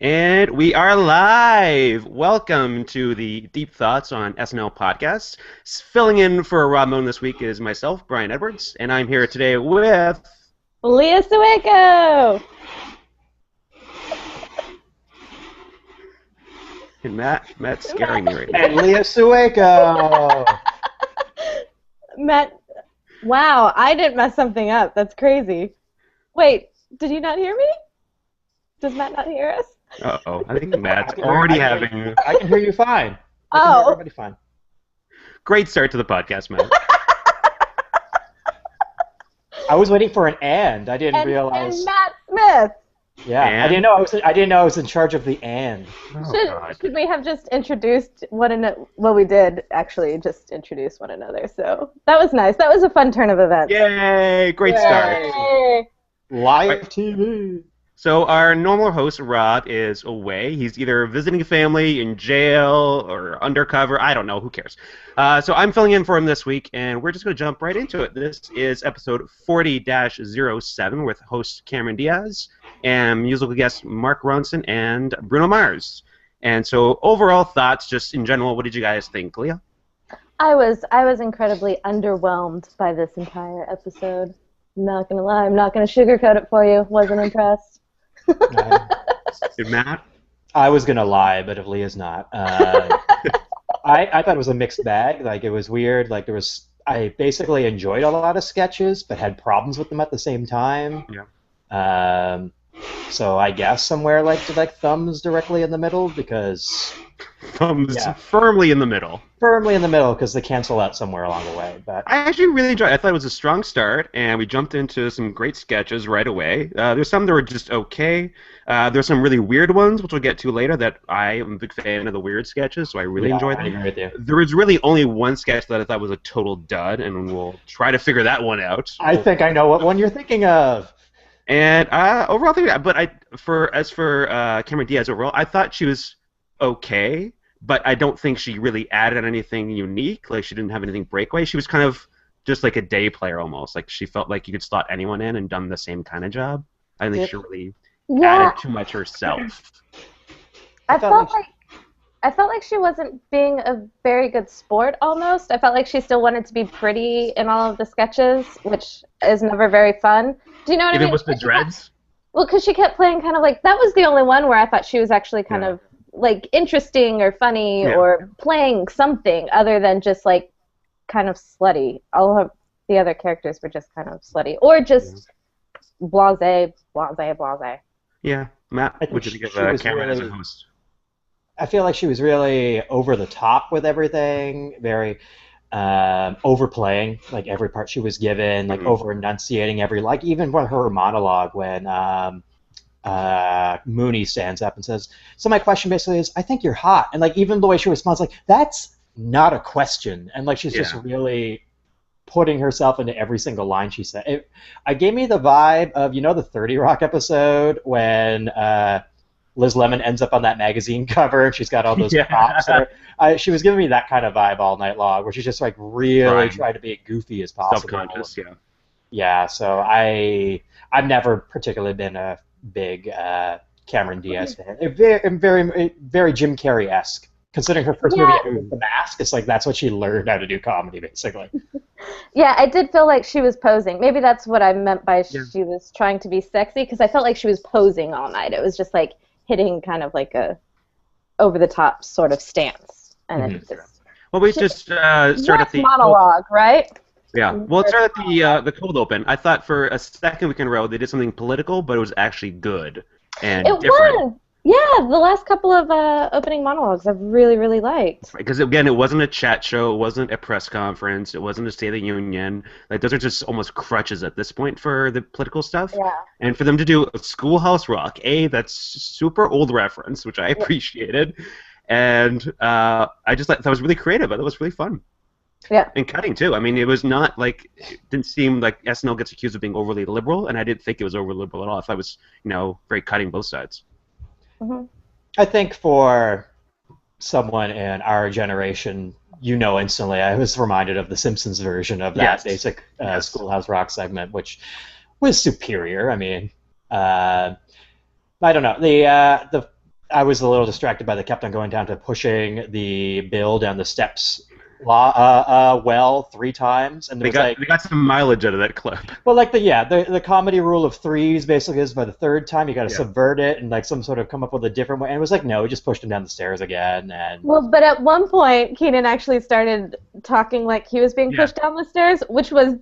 And we are live. Welcome to the Deep Thoughts on SNL podcast. Filling in for Rob Moon this week is myself, Brian Edwards, and I'm here today with Leah Sueko. And Matt's scaring me right now. And Leah Sueko. Matt, wow, I didn't mess something up. That's crazy. Wait, did you not hear me? Does Matt not hear us? Uh-oh, I think Matt's already having... I can hear you fine. I can hear everybody fine. Great start to the podcast, Matt. I was waiting for an and. I didn't realize. And Matt Smith. Yeah, And? I didn't know I was in charge of the and. Oh, Should we have just introduced well, we did actually just introduce one another, so that was nice. That was a fun turn of events. Yay! Great start. Yay. Live TV. So our normal host, Rob, is away. He's either visiting family, in jail, or undercover. I don't know. Who cares? So I'm filling in for him this week, and we're just going to jump right into it. This is episode 40-07 with host Cameron Diaz and musical guests Mark Ronson and Bruno Mars. And so overall thoughts, just in general, what did you guys think, Leah? I was incredibly underwhelmed by this entire episode. I'm not going to lie. I'm not going to sugarcoat it for you. Wasn't impressed. Did Matt? I was gonna lie, but if Leah's not, I thought it was a mixed bag. Like, it was weird. Like, I basically enjoyed a lot of sketches, but had problems with them at the same time. Yeah. So I guess somewhere like thumbs directly in the middle, because Thumbs firmly in the middle. Firmly in the middle, because they cancel out somewhere along the way. But I actually really enjoyed it. I thought it was a strong start, and we jumped into some great sketches right away. There's some that were just okay. There's some really weird ones, which we'll get to later, that I am a big fan of the weird sketches, so I really enjoyed them. I agree with you. There was really only one sketch that I thought was a total dud, and we'll try to figure that one out. I think I know what one you're thinking of. And overall, as for Cameron Diaz overall, I thought she was okay, but I don't think she really added anything unique. Like, she didn't have anything breakaway. She was kind of just like a day player almost. Like, she felt like you could slot anyone in and done the same kind of job. I don't think she really added too much herself. I felt like she wasn't being a very good sport almost. I felt like she still wanted to be pretty in all of the sketches, which is never very fun. Do you know what I mean? Even with the dreads? Well, because she kept playing kind of like, that was the only one where I thought she was actually kind of like interesting or funny or playing something other than just like kind of slutty. All of the other characters were just kind of slutty or just blasé. Yeah. Matt, what did you give Cameron as a host? I feel like she was really over the top with everything, very overplaying like every part she was given, like over enunciating like even with her monologue when Mooney stands up and says, so my question basically is, I think you're hot, and like even the way she responds, like, that's not a question, and like she's just really putting herself into every single line she said. It gave me the vibe of, the 30 Rock episode when Liz Lemon ends up on that magazine cover and she's got all those props there. She was giving me that kind of vibe all night long, where she's just like really trying to be as goofy as possible. Self-conscious, Yeah, so I've never particularly been a big Cameron Diaz fan. Very, very Jim Carrey-esque. Considering her first movie, The Mask, it's like that's what she learned how to do comedy, basically. Yeah, I did feel like she was posing. Maybe that's what I meant by she was trying to be sexy, because I felt like she was posing all night. It was just like hitting kind of like a over-the-top sort of stance. And it just, well, we just started at the monologue, right? Yeah. Well, it started at the cold open. I thought for a second week in a row they did something political, but it was actually good and different. Was. Yeah, the last couple of opening monologues I've really, really liked. Because, again, it wasn't a chat show, it wasn't a press conference, it wasn't a State of the Union. Like, those are just almost crutches at this point for the political stuff. Yeah. And for them to do Schoolhouse Rock, that's super old reference, which I appreciated. And I just thought that was really creative. I thought it was really fun. Yeah. And cutting, too. I mean, it was not like, it didn't seem like SNL gets accused of being overly liberal, and I didn't think it was overly liberal at all. I thought it was, very cutting both sides. I think for someone in our generation, instantly, I was reminded of the Simpsons version of that basic Schoolhouse Rock segment, which was superior. I mean, I don't know. I was a little distracted by they kept on going down to pushing the bill down the steps well 3 times, and they got some mileage out of that clip. Well, like the comedy rule of threes basically is by the third time you got to subvert it and like some sort of come up with a different way. And it was like, no, we just pushed him down the stairs again. And well, but at one point, Keenan actually started talking like he was being pushed down the stairs, which was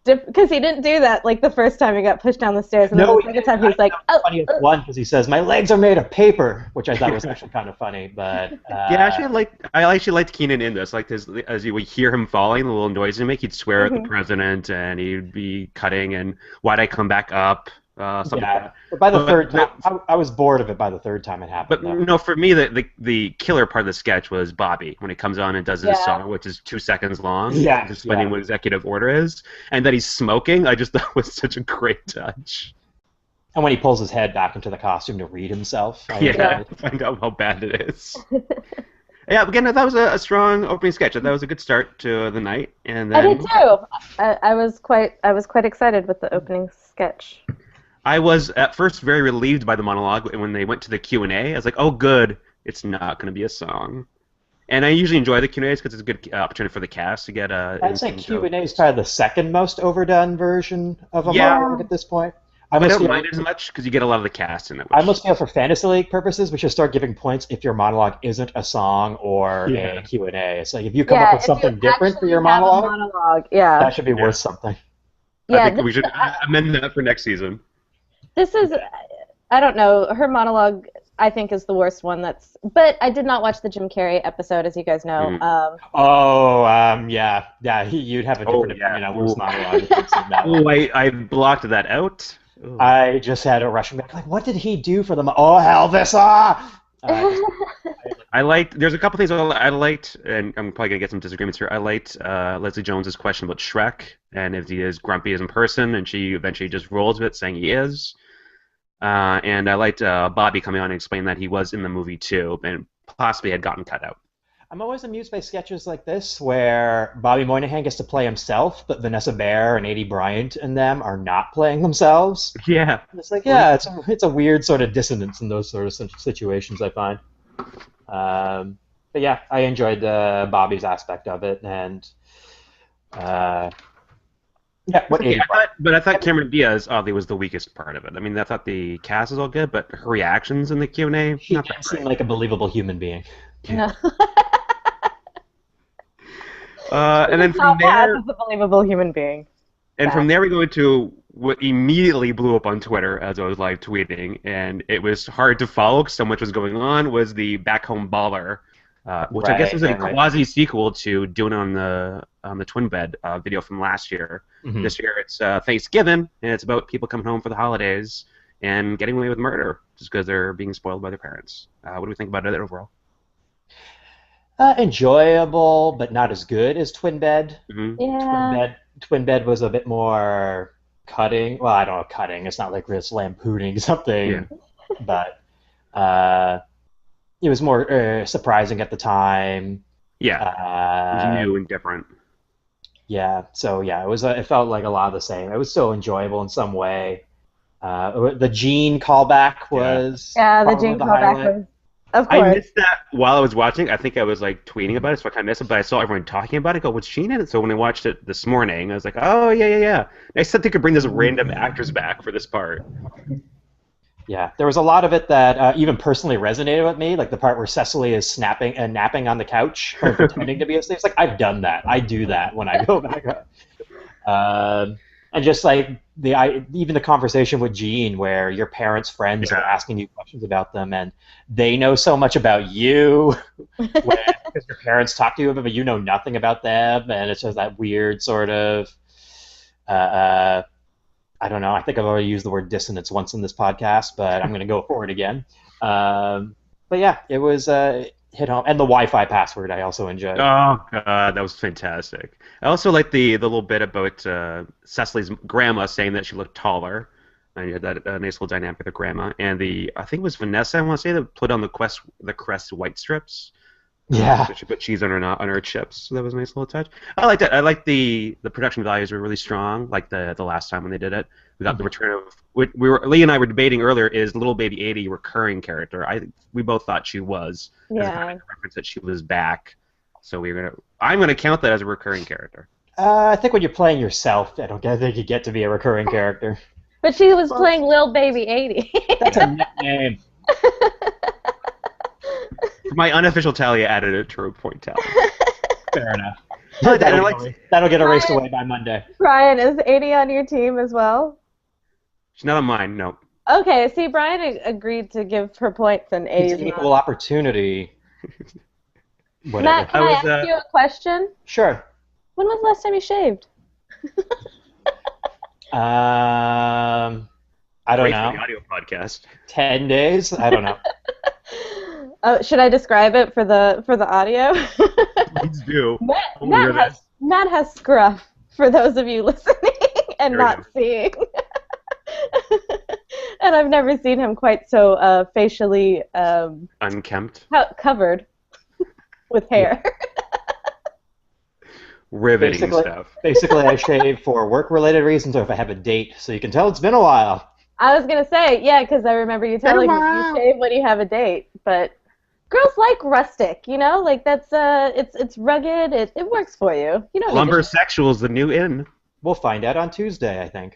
because he didn't do that like the first time he got pushed down the stairs, and then the second time he was like, oh. Funny one because he says my legs are made of paper, which I thought was actually kind of funny. But I actually liked Keenan in this. Like as you would hear him falling, the little noise he'd make, he'd swear at the president, and he'd be cutting, and why'd I come back up? Something like that. But by the third time, I was bored of it by the third time it happened. But no, for me, the killer part of the sketch was Bobby when he comes on and does his song, which is 2 seconds long, explaining what executive order is, and that he's smoking. I just thought was such a great touch. And when he pulls his head back into the costume to read himself, find out how bad it is. Yeah, again, that was a strong opening sketch. That was a good start to the night, and then I did too. I was quite excited with the opening sketch. I was at first very relieved by the monologue, and when they went to the Q&A, I was like, "Oh, good, it's not going to be a song." And I usually enjoy the Q&As because it's a good opportunity for the cast to get a. I'd say Q&A is probably the second most overdone version of a monologue at this point. I don't mind it as much because you get a lot of the cast in it. I must feel for Fantasy League purposes, we should start giving points if your monologue isn't a song or a Q&A. It's like if you come up with something different for your monologue, that should be worth something. Yeah, I think we should amend that for next season. This is, I don't know, her monologue I think is the worst one but I did not watch the Jim Carrey episode, as you guys know. You'd have a different opinion on worst monologue. I blocked that out. Ooh. I just had a rushing back, like, what did he do for them? Oh, hell, this, there's a couple things I liked, and I'm probably going to get some disagreements here. I liked Leslie Jones's question about Shrek, and if he is grumpy as in person, and she eventually just rolls with it, saying he is. And I liked Bobby coming on and explaining that he was in the movie too, and possibly had gotten cut out. I'm always amused by sketches like this where Bobby Moynihan gets to play himself, but Vanessa Bayer and Aidy Bryant and them are not playing themselves. Yeah. It's like, it's a weird sort of dissonance in those sort of situations, I find. But yeah, I enjoyed Bobby's aspect of it, and I thought Cameron Diaz oddly was the weakest part of it. I mean, I thought the cast was all good, but her reactions in the Q&A, she didn't seem like a believable human being. No. And then from there, is a believable human being. And from there we go into what immediately blew up on Twitter as I was live tweeting, and it was hard to follow because so much was going on. Was the Back Home Baller, which I guess was a quasi sequel to Doing on the Twin Bed video from last year. Mm-hmm. This year it's Thanksgiving, and it's about people coming home for the holidays and getting away with murder just because they're being spoiled by their parents. What do we think about it overall? Enjoyable, but not as good as Twin Bed. Mm-hmm. Yeah. Twin Bed was a bit more cutting. Well, I don't know, cutting. It's not like we're just lampooning something, but it was more surprising at the time. Yeah, it was new and different. Yeah, so yeah, it felt like a lot of the same. It was still enjoyable in some way. The Gene callback was the Gene callback was. Of course. I missed that while I was watching. I think I was like tweeting about it, so I kind of missed it. But I saw everyone talking about it. I go, "What's Gene in it?" So when I watched it this morning, I was like, "Oh yeah." I said they could bring this random actors back for this part. Yeah, there was a lot of it that even personally resonated with me, like the part where Cecily is napping on the couch, or pretending to be asleep. It's like I've done that. I do that when I go back up. And just like even the conversation with Gene, where your parents' friends are asking you questions about them, and they know so much about you because your parents talk to you about, but you know nothing about them, and it's just that weird sort of. I don't know. I think I've already used the word dissonance once in this podcast, but I'm going to go for it again. But yeah, it was. Hit home, and the Wi-Fi password I also enjoyed. Oh god, that was fantastic. I also liked the little bit about Cecily's grandma saying that she looked taller, and you had that nice little dynamic with her grandma. And I think it was Vanessa, I want to say, that put on the Crest white strips. Yeah. So she put cheese on her chips, so that was a nice little touch. I liked it. I liked the production values were really strong, like the last time when they did it. We got the return of Lee and I were debating earlier, is Little Baby 80 a recurring character? We both thought she was. Yeah. As a kind of reference that she was back. So I'm gonna count that as a recurring character. I think when you're playing yourself, I think you get to be a recurring character. But she was playing Lil Baby 80. That's a nickname. For my unofficial tally, I added it to a point tally. Fair enough. That'll get erased away by Monday. Brian, is 80 on your team as well? She's not on mine, no. Okay, see, Brian agreed to give her points and 80. It's an equal opportunity. Whatever. Matt, can I ask you a question? Sure. When was the last time you shaved? I don't know. For the audio podcast. 10 days? I don't know. Should I describe it for the audio? Please do. Matt has scruff, for those of you listening and not seeing. And I've never seen him quite so facially unkempt, covered with hair. Riveting stuff. Basically, I shave for work-related reasons or if I have a date, so you can tell it's been a while. I was going to say, yeah, because I remember you telling me you shave when you have a date, but girls like rustic, you know? Like, that's, it's rugged, it works for you. You know. Lumbersexual is the new in. We'll find out on Tuesday, I think.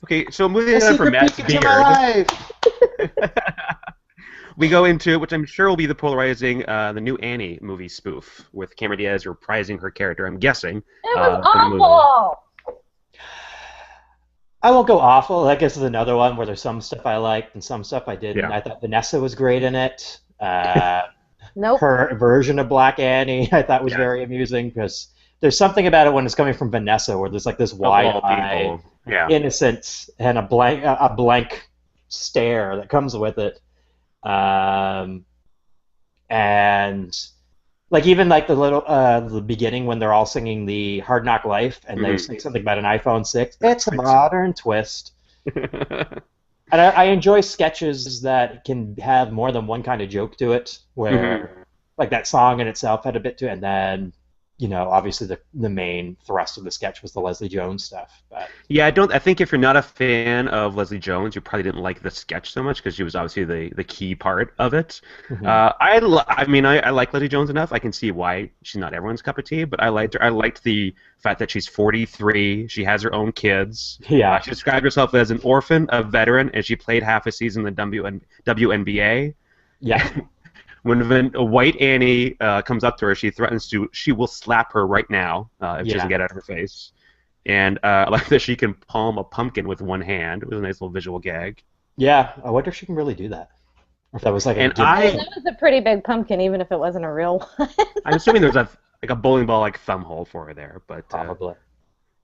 Okay, so moving on from Matt's beard. We go into, which I'm sure will be the polarizing, the new Annie movie spoof, with Cameron Diaz reprising her character, I'm guessing. It was awful! I won't go awful. I guess is another one where there's some stuff I liked and some stuff I didn't. Yeah. I thought Vanessa was great in it. Nope. Her version of Black Annie I thought was very amusing because there's something about it when it's coming from Vanessa where there's like this wide-eyed innocence and a blank stare that comes with it. And like even like the beginning when they're all singing the Hard Knock Life and they say something about an iPhone 6, it's a modern twist. And I enjoy sketches that can have more than one kind of joke to it, where like that song in itself had a bit to it, and then obviously the main thrust of the sketch was the Leslie Jones stuff. But yeah, I think if you're not a fan of Leslie Jones, you probably didn't like the sketch so much because she was obviously the key part of it. I like Leslie Jones enough. I can see why she's not everyone's cup of tea, but I liked her. I liked the fact that she's 43. She has her own kids. Yeah. She described herself as an orphan, a veteran, and she played half a season in the WNBA. Yeah. When a white Annie comes up to her, she threatens she will slap her right now if she doesn't get out of her face. And I like that she can palm a pumpkin with one hand. It was a nice little visual gag. Yeah, I wonder if she can really do that. Or if that was like that was a pretty big pumpkin, even if it wasn't a real one. I'm assuming there's a bowling ball like thumb hole for her there, but probably.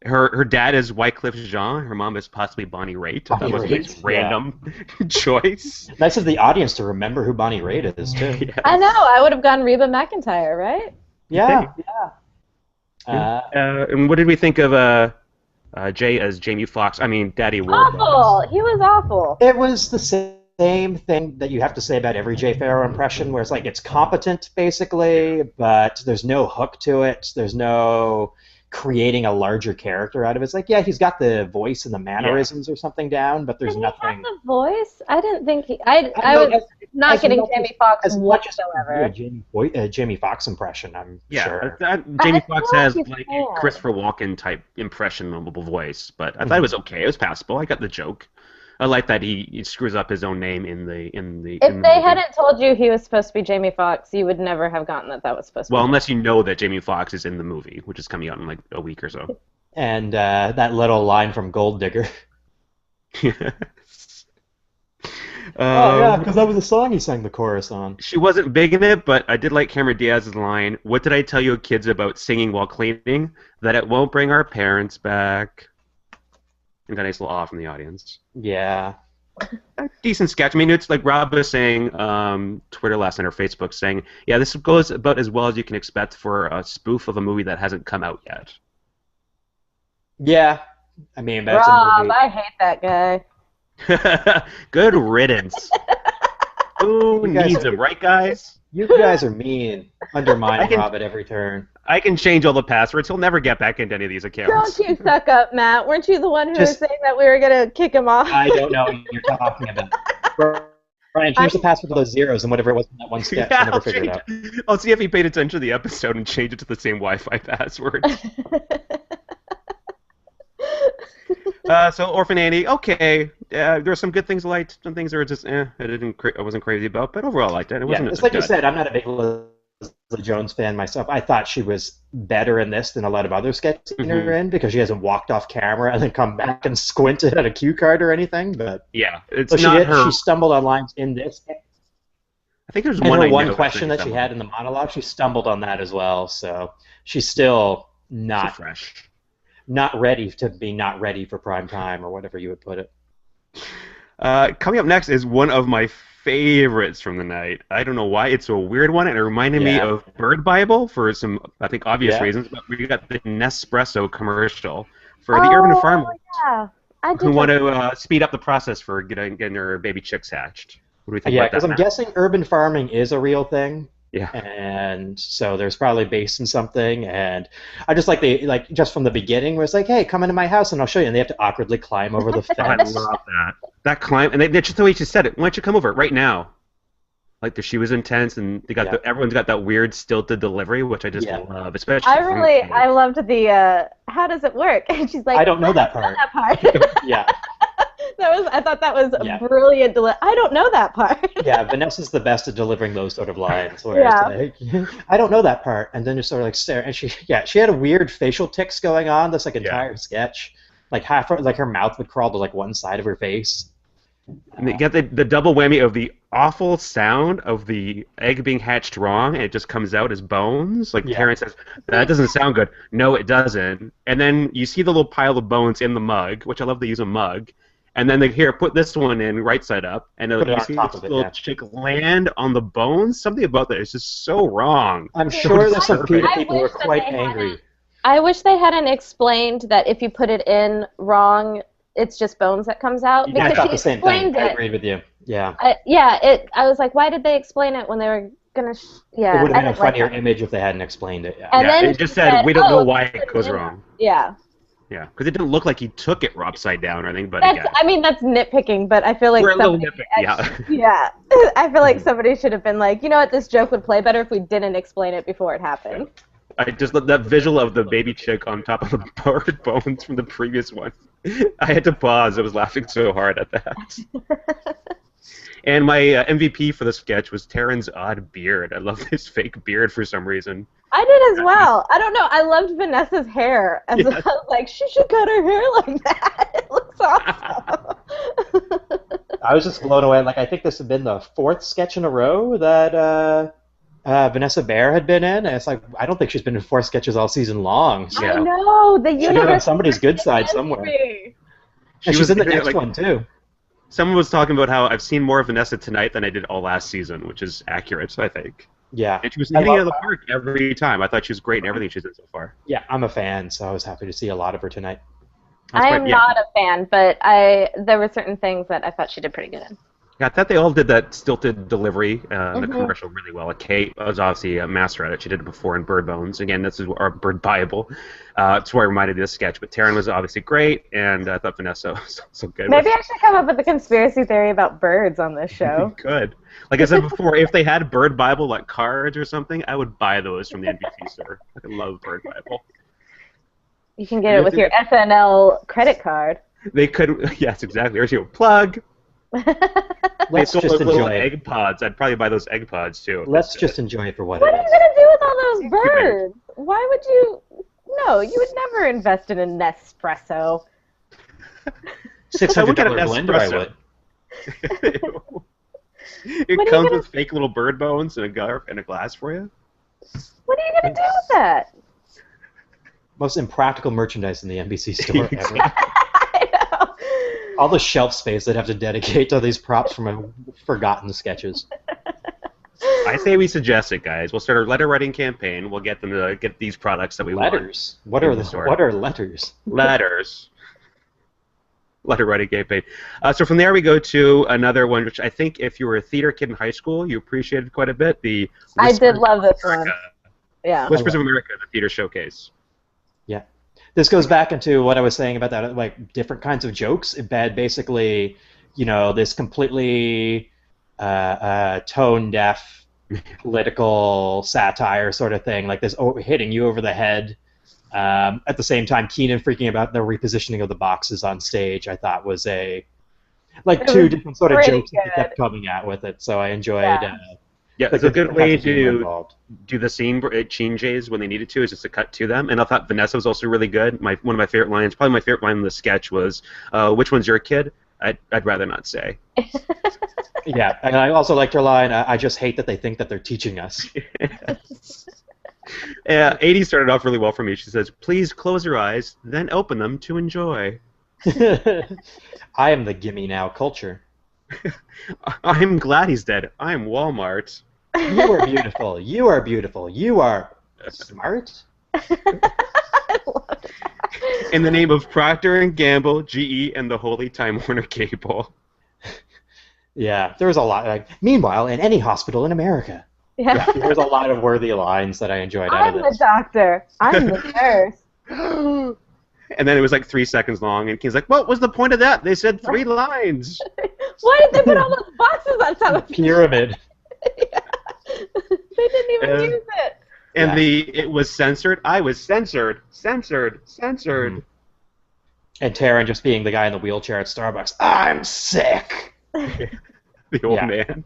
Her dad is Wycliffe Jean. Her mom is possibly Bonnie Raitt. That was a nice random choice. Nice of the audience to remember who Bonnie Raitt is, too. Yes. I know. I would have gone Reba McEntire, right? Yeah. And what did we think of Jay as Jamie Foxx? I mean, Daddy Warbucks. Awful. He was awful. It was the same thing that you have to say about every Jay Farrow impression, where it's like it's competent, basically, but there's no hook to it. There's no creating a larger character out of it. It's like, yeah, he's got the voice and the mannerisms or something down, but there's nothing. He had the voice? I didn't think he. I was not getting Jamie Foxx whatsoever. Jamie Foxx impression, I'm sure. Jamie Foxx has like a Christopher Walken type impressionable voice, but I thought it was okay. It was passable. I got the joke. I like that he screws up his own name in the. If they hadn't told you he was supposed to be Jamie Foxx, you would never have gotten that was supposed to be. Well, unless you know that Jamie Foxx is in the movie, which is coming out in like a week or so. And that little line from Gold Digger. Yeah, because that was the song he sang the chorus on. She wasn't big in it, but I did like Cameron Diaz's line. What did I tell you kids about singing while cleaning? That it won't bring our parents back. And got a nice little awe from the audience. Yeah. A decent sketch. I mean, it's like Rob was saying, Twitter last night or Facebook saying, yeah, this goes about as well as you can expect for a spoof of a movie that hasn't come out yet. Yeah. I mean, that's Rob, a movie. I hate that guy. Good riddance. Who needs him, right, guys? You guys are mean. Undermining Rob at every turn. I can change all the passwords. He'll never get back into any of these accounts. Don't you suck up, Matt. Weren't you the one who was saying that we were going to kick him off? I don't know what you're talking about. Brian, change the password to those zeros and whatever it was in that one sketch. Yeah, I'll never figure it out. I'll see if he paid attention to the episode and change it to the same Wi-Fi password. So Orphan Annie, okay. There's some good things I liked. Some things that were just, I wasn't crazy about, but overall I liked it. It wasn't. It's like you said. I'm not a big Leslie Jones fan myself. I thought she was better in this than a lot of other sketches seen her in because she hasn't walked off camera and then come back and squinted at a cue card or anything. But yeah, it's not her. She stumbled on lines in this. I think there's one question that she had in the monologue. She stumbled on that as well. So she's still not fresh. Not ready to be not ready for prime time or whatever you would put it. Coming up next is one of my favorites from the night. I don't know why it's a weird one, and it reminded me of Bird Bible for some, I think, obvious reasons. But we got the Nespresso commercial for the urban farmers who want to speed up the process for getting their baby chicks hatched. What do we think about that? Yeah, because I'm guessing urban farming is a real thing. Yeah. And so there's probably based in something, and I just just from the beginning was like, hey, come into my house and I'll show you, and they have to awkwardly climb over the fence. I love that. That climb, and that's just the way she said it. Why don't you come over right now? Like she was intense, and they got everyone's got that weird stilted delivery, which I just love, especially. I loved the how does it work? And she's like, I don't know that part. Yeah. I thought that was a brilliant I don't know that part. Yeah, Vanessa's the best at delivering those sort of lines. Where it's like, I don't know that part, and then just sort of like stare. And she had a weird facial tics going on this entire sketch. Like her mouth would crawl to one side of her face. And you get the double whammy of the awful sound of the egg being hatched wrong, and it just comes out as bones. Karen says, that doesn't sound good. No, it doesn't. And then you see the little pile of bones in the mug, which I love to use a mug. And then put this one in right side up, and you see this little chick land on the bones. Something about that is just so wrong. I'm sure there's some people who are quite angry. I wish they hadn't explained that if you put it in wrong, it's just bones that comes out. Yeah, I thought the same thing. I agreed with you. Yeah. I was like, why did they explain it when they were gonna? It would have been a funnier image if they hadn't explained it. Yeah. And then it just said we don't know why it goes wrong. Yeah. Yeah, because it didn't look like he took it upside down or anything. But that's nitpicking. But I feel like we're a little nitpicky. Yeah. I feel like somebody should have been like, you know what, this joke would play better if we didn't explain it before it happened. I just love that visual of the baby chick on top of the bird bones from the previous one. I had to pause. I was laughing so hard at that. And my MVP for the sketch was Taryn's odd beard. I love his fake beard for some reason. I did as well. I don't know. I loved Vanessa's hair. I was like, she should cut her hair like that. It looks awesome. I was just blown away. I think this had been the fourth sketch in a row that Vanessa Bayer had been in. And it's like, I don't think she's been in 4 sketches all season long. So. I know. The universe on somebody's good side somewhere. And she's in the next one, too. Someone was talking about how I've seen more of Vanessa tonight than I did all last season, which is accurate, I think. Yeah. And she was hitting it out of the park every time. I thought she was great in everything she's done so far. Yeah, I'm a fan, so I was happy to see a lot of her tonight. I am not a fan, but there were certain things that I thought she did pretty good in. Yeah, I thought they all did that stilted delivery in the commercial really well. Kate was obviously a master at it. She did it before in Bird Bones. Again, this is our Bird Bible. That's why I reminded me of this sketch. But Taryn was obviously great, and I thought Vanessa was so good. Maybe I should come up with a conspiracy theory about birds on this show. You could. Like I said before, if they had Bird Bible cards or something, I would buy those from the NBC store. I love Bird Bible. You can get it with your SNL credit card. They could, yes, exactly. Or plug. Let's just enjoy egg pods. I'd probably buy those egg pods too. Let's just enjoy it for what it is. What are you gonna do with all those birds? Why would you? No, you would never invest in a Nespresso. $600 blender, I would. It comes with fake little bird bones and a glass for you. What are you gonna do with that? Most impractical merchandise in the NBC store ever. All the shelf space they'd have to dedicate to these props from forgotten sketches. I say we suggest it, guys. We'll start a letter writing campaign. We'll get them to get these products that we want. Letters? What are letters? Letters. letter writing campaign. So from there we go to another one, which I think if you were a theater kid in high school, you appreciated quite a bit. The I did love this America. one. Yeah. Whispers of America, the theater showcase. Yeah. This goes back into what I was saying about that, like different kinds of jokes. It had basically, this completely tone deaf political satire sort of thing, like this hitting you over the head. At the same time, Keenan freaking about the repositioning of the boxes on stage, I thought was two different sort of jokes that they kept coming at with it. So I enjoyed. Yeah, it's a good way to do the scene changes when they needed to, is just to cut to them. And I thought Vanessa was also really good. One of my favorite lines, probably my favorite line in the sketch was, "Which one's your kid?" I'd rather not say. Yeah, and I also liked her line, "I just hate that they think that they're teaching us." Yeah, 80 started off really well for me. She says, "Please close your eyes, then open them to enjoy." I am the gimme now culture. I'm glad he's dead. I'm Walmart. You are beautiful. You are beautiful. You are smart. In the name of Procter & Gamble, GE, and the Holy Time Warner Cable. Yeah, there was a lot. Meanwhile, in any hospital in America. Yeah. There was a lot of worthy lines that I enjoyed out of this. I'm the doctor. I'm the nurse. And then it was like 3 seconds long, and he's like, "What was the point of that? They said 3 lines." Why did they put all those boxes on top of Pyramid. Yeah. They didn't even use it. And it was censored. I was censored. Censored. And Taron just being the guy in the wheelchair at Starbucks. I'm sick. The old man.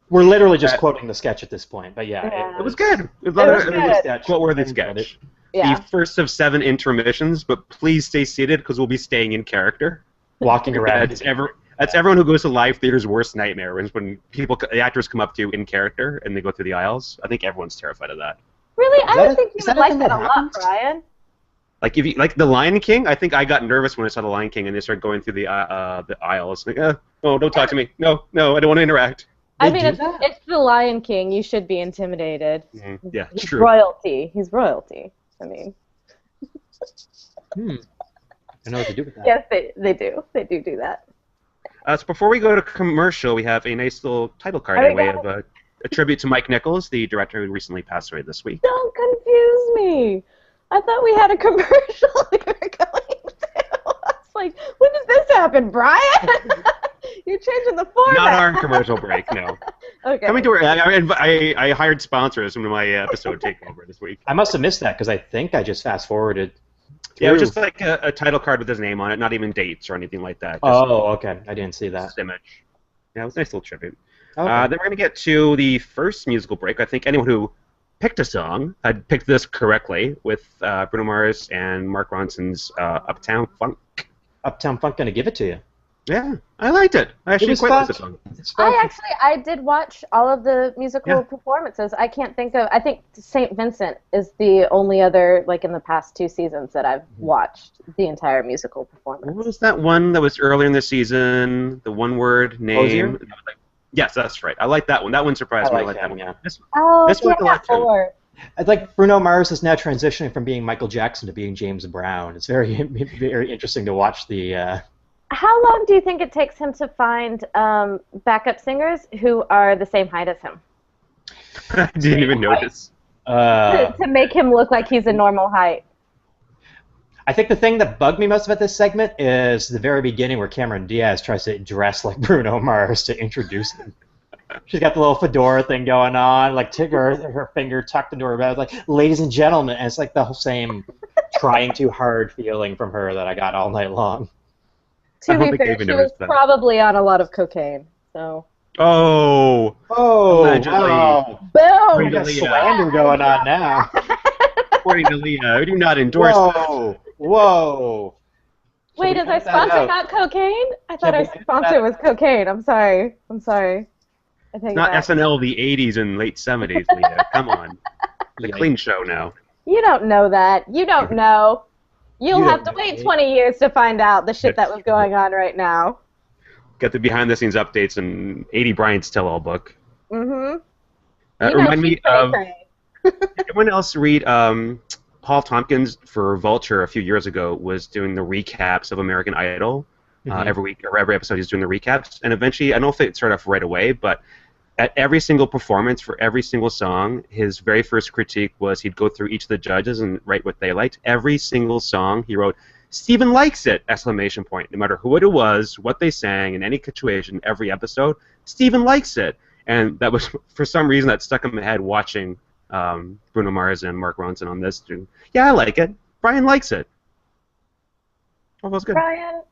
We're literally just quoting the sketch at this point, but it was good. It was good. Quote-worthy sketch. Yeah. The first of 7 intermissions, but please stay seated because we'll be staying in character. Walking around. That's everyone who goes to live theater's worst nightmare, when the actors come up to you in character and they go through the aisles. I think everyone's terrified of that. Really? I would think you would like that a lot, Brian. Like if you like The Lion King, I think I got nervous when I saw The Lion King and they started going through the aisles. Like, oh, don't talk to me. No, I don't want to interact. I mean, it's The Lion King. You should be intimidated. Yeah, it's true. Royalty. He's royalty. I mean. I know what to do with that. Yes, they do. They do that. So before we go to commercial, we have a nice little title card in way of a tribute to Mike Nichols, the director who recently passed away this week. Don't confuse me. I thought we had a commercial we were going to. I was like, when did this happen, Brian? You're changing the format. Not our commercial break, no. Okay. Coming to I hired sponsors when my episode takeover this week. I must have missed that because I think I just fast-forwarded. Yeah, it was just like a title card with his name on it, not even dates or anything like that. Okay. I didn't see that. Just image. Yeah, it was a nice little tribute. Okay. Then we're going to get to the first musical break. I think anyone who picked a song had picked this correctly with Bruno Mars and Mark Ronson's Uptown Funk. Uptown Funk gonna give it to you. Yeah, I liked it. I actually quite liked the song. I did watch all of the musical performances. I think St. Vincent is the only other, like in the past 2 seasons, that I've watched the entire musical performance. What was that one that was earlier in the season? The one-word name? Osier? Yes, that's right. I like that one. That one surprised me. I like that one. Yeah. This one I liked too. I'd like Bruno Mars is now transitioning from being Michael Jackson to being James Brown. It's very, very interesting to watch the. How long do you think it takes him to find backup singers who are the same height as him? I didn't even notice. To make him look like he's a normal height. I think the thing that bugged me most about this segment is the very beginning where Cameron Diaz tries to dress like Bruno Mars to introduce him. She's got the little fedora thing going on, like her finger tucked into her bed, like, ladies and gentlemen, and it's like the whole same trying too hard feeling from her that I got all night long. To be fair, she was probably on a lot of cocaine, so. Oh, allegedly. Wow. Boom! We got slander going on now. According to Leah, we do not endorse this. Whoa. Wait, is our sponsor not cocaine? I thought our sponsor was cocaine. I'm sorry. I think not SNL of the 80s and late 70s, Leah. Come on. It's a clean show now. You don't know that. You don't know. You'll have to wait 20 years to find out the shit that was going on right now. Get the behind-the-scenes updates and 80 Bryant's tell-all book. Mm-hmm. Remind me of... Everyone else read... Paul Tompkins for Vulture a few years ago was doing the recaps of American Idol. every week or every episode. He's doing the recaps, and eventually, I don't know if it started off right away, but at every single performance for every single song, his very first critique was he'd go through each of the judges and write what they liked. Every single song, he wrote, "Steven likes it!" exclamation point. No matter who it was, what they sang, in any situation, every episode, Steven likes it. And that was, for some reason, that stuck in my head watching Bruno Mars and Mark Ronson on this. Yeah, I like it. Brian likes it. Oh, that was good. Brian,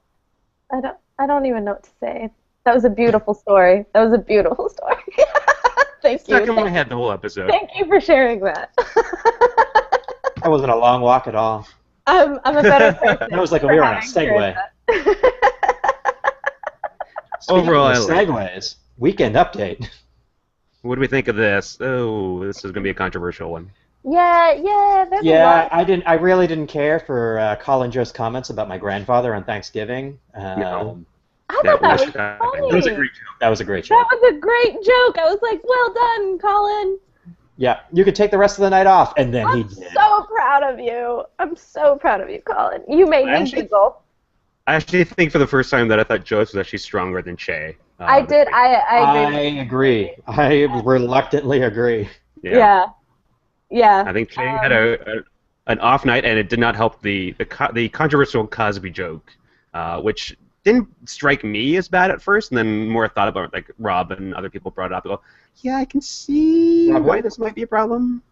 I don't even know what to say. That was a beautiful story. That was a beautiful story. Thank you. Stuck in my head the whole episode. Thank you for sharing that. That wasn't a long walk at all. I'm a better person. That was like we were on a segue. Overall, segues. Weekend update. What do we think of this? Oh, this is going to be a controversial one. Yeah. There's a lot. I really didn't care for Colin Joe's comments about my grandfather on Thanksgiving. No. I thought that was funny. That was a great joke. That was a great joke. That was a great joke. I was like, well done, Colin. Yeah, you could take the rest of the night off, and then he did. I'm so proud of you. I'm so proud of you, Colin. You made me giggle. I actually think for the first time that I thought Joyce was actually stronger than Che. I did. I agree. I reluctantly agree. Yeah. I think Che had an off night, and it did not help the controversial Cosby joke, which didn't strike me as bad at first, and then more thought about it, like Rob and other people brought it up. I go, yeah, I can see why this might be a problem.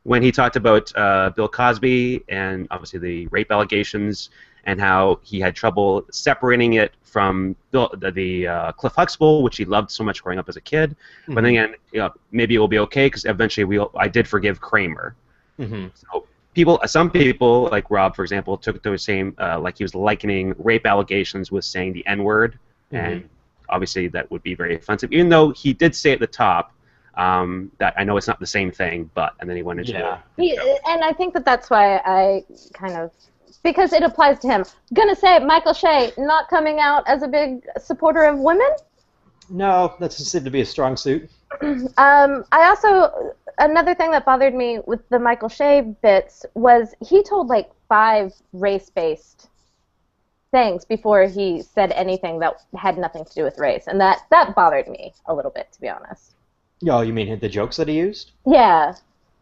When he talked about Bill Cosby and obviously the rape allegations and how he had trouble separating it from the Cliff Huxtable, which he loved so much growing up as a kid. Mm-hmm. But then again, maybe it will be okay because eventually I did forgive Kramer. Mm-hmm. So some people, like Rob, for example, took it to the same, like he was likening rape allegations with saying the N-word, and obviously that would be very offensive, even though he did say at the top that I know it's not the same thing, and then he went into and I think that's why I kind of, because it applies to him. Gonna say Michael Shea not coming out as a big supporter of women? No, that doesn't seem to be a strong suit. I also, another thing that bothered me with the Michael Shea bits was he told like 5 race-based things before he said anything that had nothing to do with race, and that bothered me a little bit, to be honest. Oh, you mean the jokes that he used? Yeah.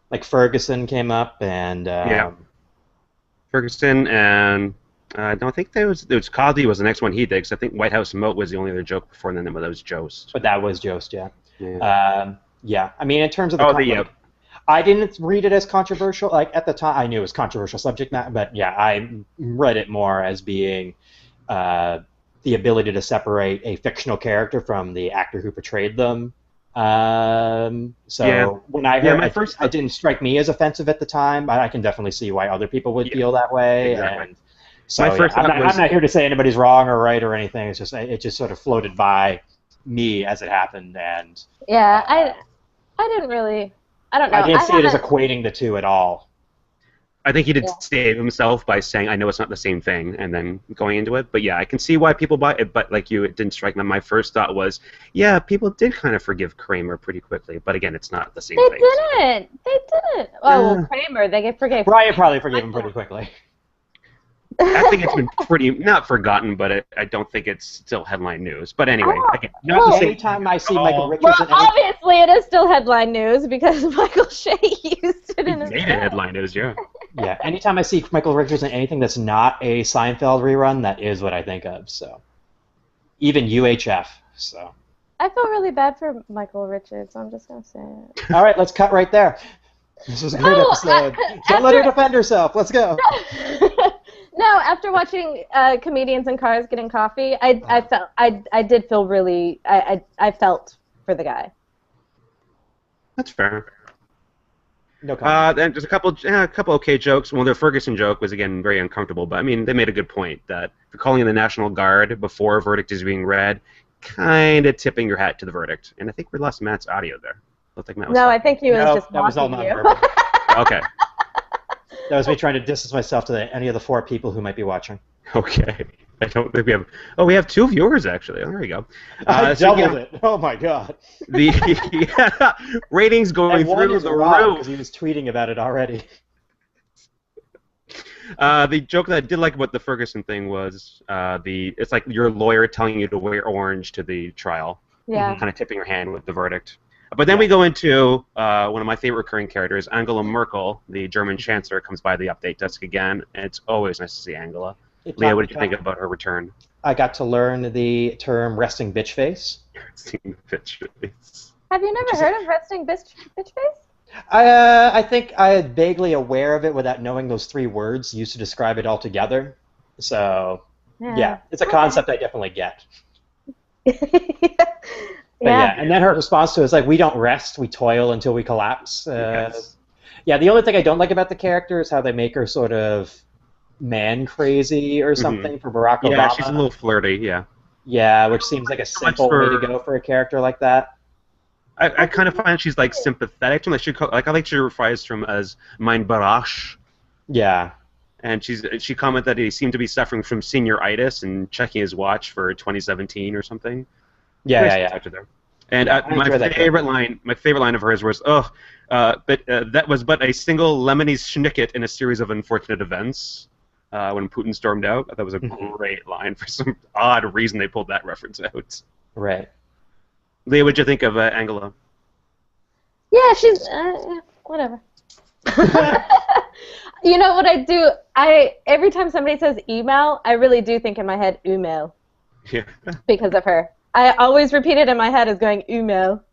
Like Ferguson came up, and Ferguson, and I don't think there was Cosby was the next one he did, because I think White House Moat was the only other joke before, and then that was Jost. But that was Jost, yeah. I mean, in terms of I didn't read it as controversial. Like at the time, I knew it was controversial subject matter, but yeah, I read it more as being the ability to separate a fictional character from the actor who portrayed them. When I heard, it didn't strike me as offensive at the time, but I can definitely see why other people would feel that way. Exactly. And so I'm not here to say anybody's wrong or right or anything. It's just it just sort of floated by me as it happened, and I didn't really. I don't know. I didn't see it as equating the two at all. I think he did save himself by saying, I know it's not the same thing, and then going into it. But yeah, I can see why people buy it, but like you, it didn't strike me. My first thought was, yeah, people did kind of forgive Kramer pretty quickly, but again, it's not the same thing. They didn't. Oh, well, Kramer, they forgave. Brian probably forgave him pretty quickly. I think it's been pretty, not forgotten, but I don't think it's still headline news. But anyway, anytime I see Michael Richards... Well, obviously it is still headline news because Michael Shea used it in his made it headline news, yeah. Yeah, anytime I see Michael Richards in anything that's not a Seinfeld rerun, that is what I think of, so. Even UHF, so. I feel really bad for Michael Richards, I'm just going to say it. All right, let's cut right there. This was a great episode. Don't let her defend herself. Let's go. No, after watching comedians in cars getting coffee, I did feel really I felt for the guy. That's fair. No comment. Then there's a couple okay jokes. Well, the Ferguson joke was again very uncomfortable, but I mean they made a good point that if you're calling in the National Guard before a verdict is being read, kind of tipping your hat to the verdict. And I think we lost Matt's audio there. Looked like Matt was I think he was just that was all mocking you. nonverbal. Okay. That was me trying to distance myself to any of the 4 people who might be watching. Okay. I don't think we have... Oh, we have 2 viewers, actually. Oh, there you go. I doubled it. Oh, my God. The ratings going through the roof. Because he was tweeting about it already. The joke that I did like about the Ferguson thing was it's like your lawyer telling you to wear orange to the trial. Yeah. Kind of tipping your hand with the verdict. But then we go into one of my favorite recurring characters, Angela Merkel, the German chancellor, comes by the update desk again, and it's always nice to see Angela. Leah, what did you think about her return? I got to learn the term resting bitch face. Resting bitch face. Have you never heard of resting bitch face? I think I am vaguely aware of it without knowing those 3 words used to describe it altogether. So, yeah it's a concept I definitely get. Yeah, and then her response to it is like, we don't rest, we toil until we collapse. Yes. Yeah, the only thing I don't like about the character is how they make her sort of man crazy or something for Barack Obama. Yeah, she's a little flirty, yeah. Yeah, which seems like a simple way to go for a character like that. I kind of find she's like sympathetic to him. I like she refers to him as mein Barach. Yeah. And she commented that he seemed to be suffering from senioritis and checking his watch for 2017 or something. Yeah. And my favorite line of hers was, but that was but a single Lebanese schnicket in a series of unfortunate events. When Putin stormed out, I thought that was a great line. For some odd reason, they pulled that reference out. Right. Leah, what'd you think of Angela? Yeah, she's whatever. You know what I do? Every time somebody says email, I really do think in my head email. Yeah. Because of her. I always repeat it in my head as going email.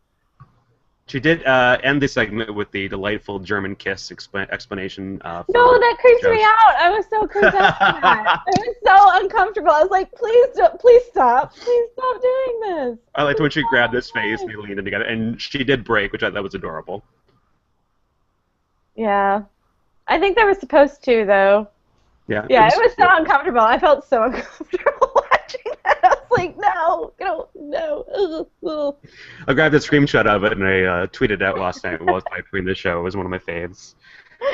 She did end the segment with the delightful German kiss explanation. No, that creeped me out. I was so creeped out by that. I was so uncomfortable. I was like, please stop. Please stop doing this. I liked when she grabbed his face and they leaned in together, and she did break, which I thought was adorable. Yeah. I think they were supposed to, though. Yeah. Yeah, it was so uncomfortable. I felt so uncomfortable watching that. I was like, no. Ugh. I grabbed a screenshot of it and I tweeted out last night while I was typing the show. It was one of my faves.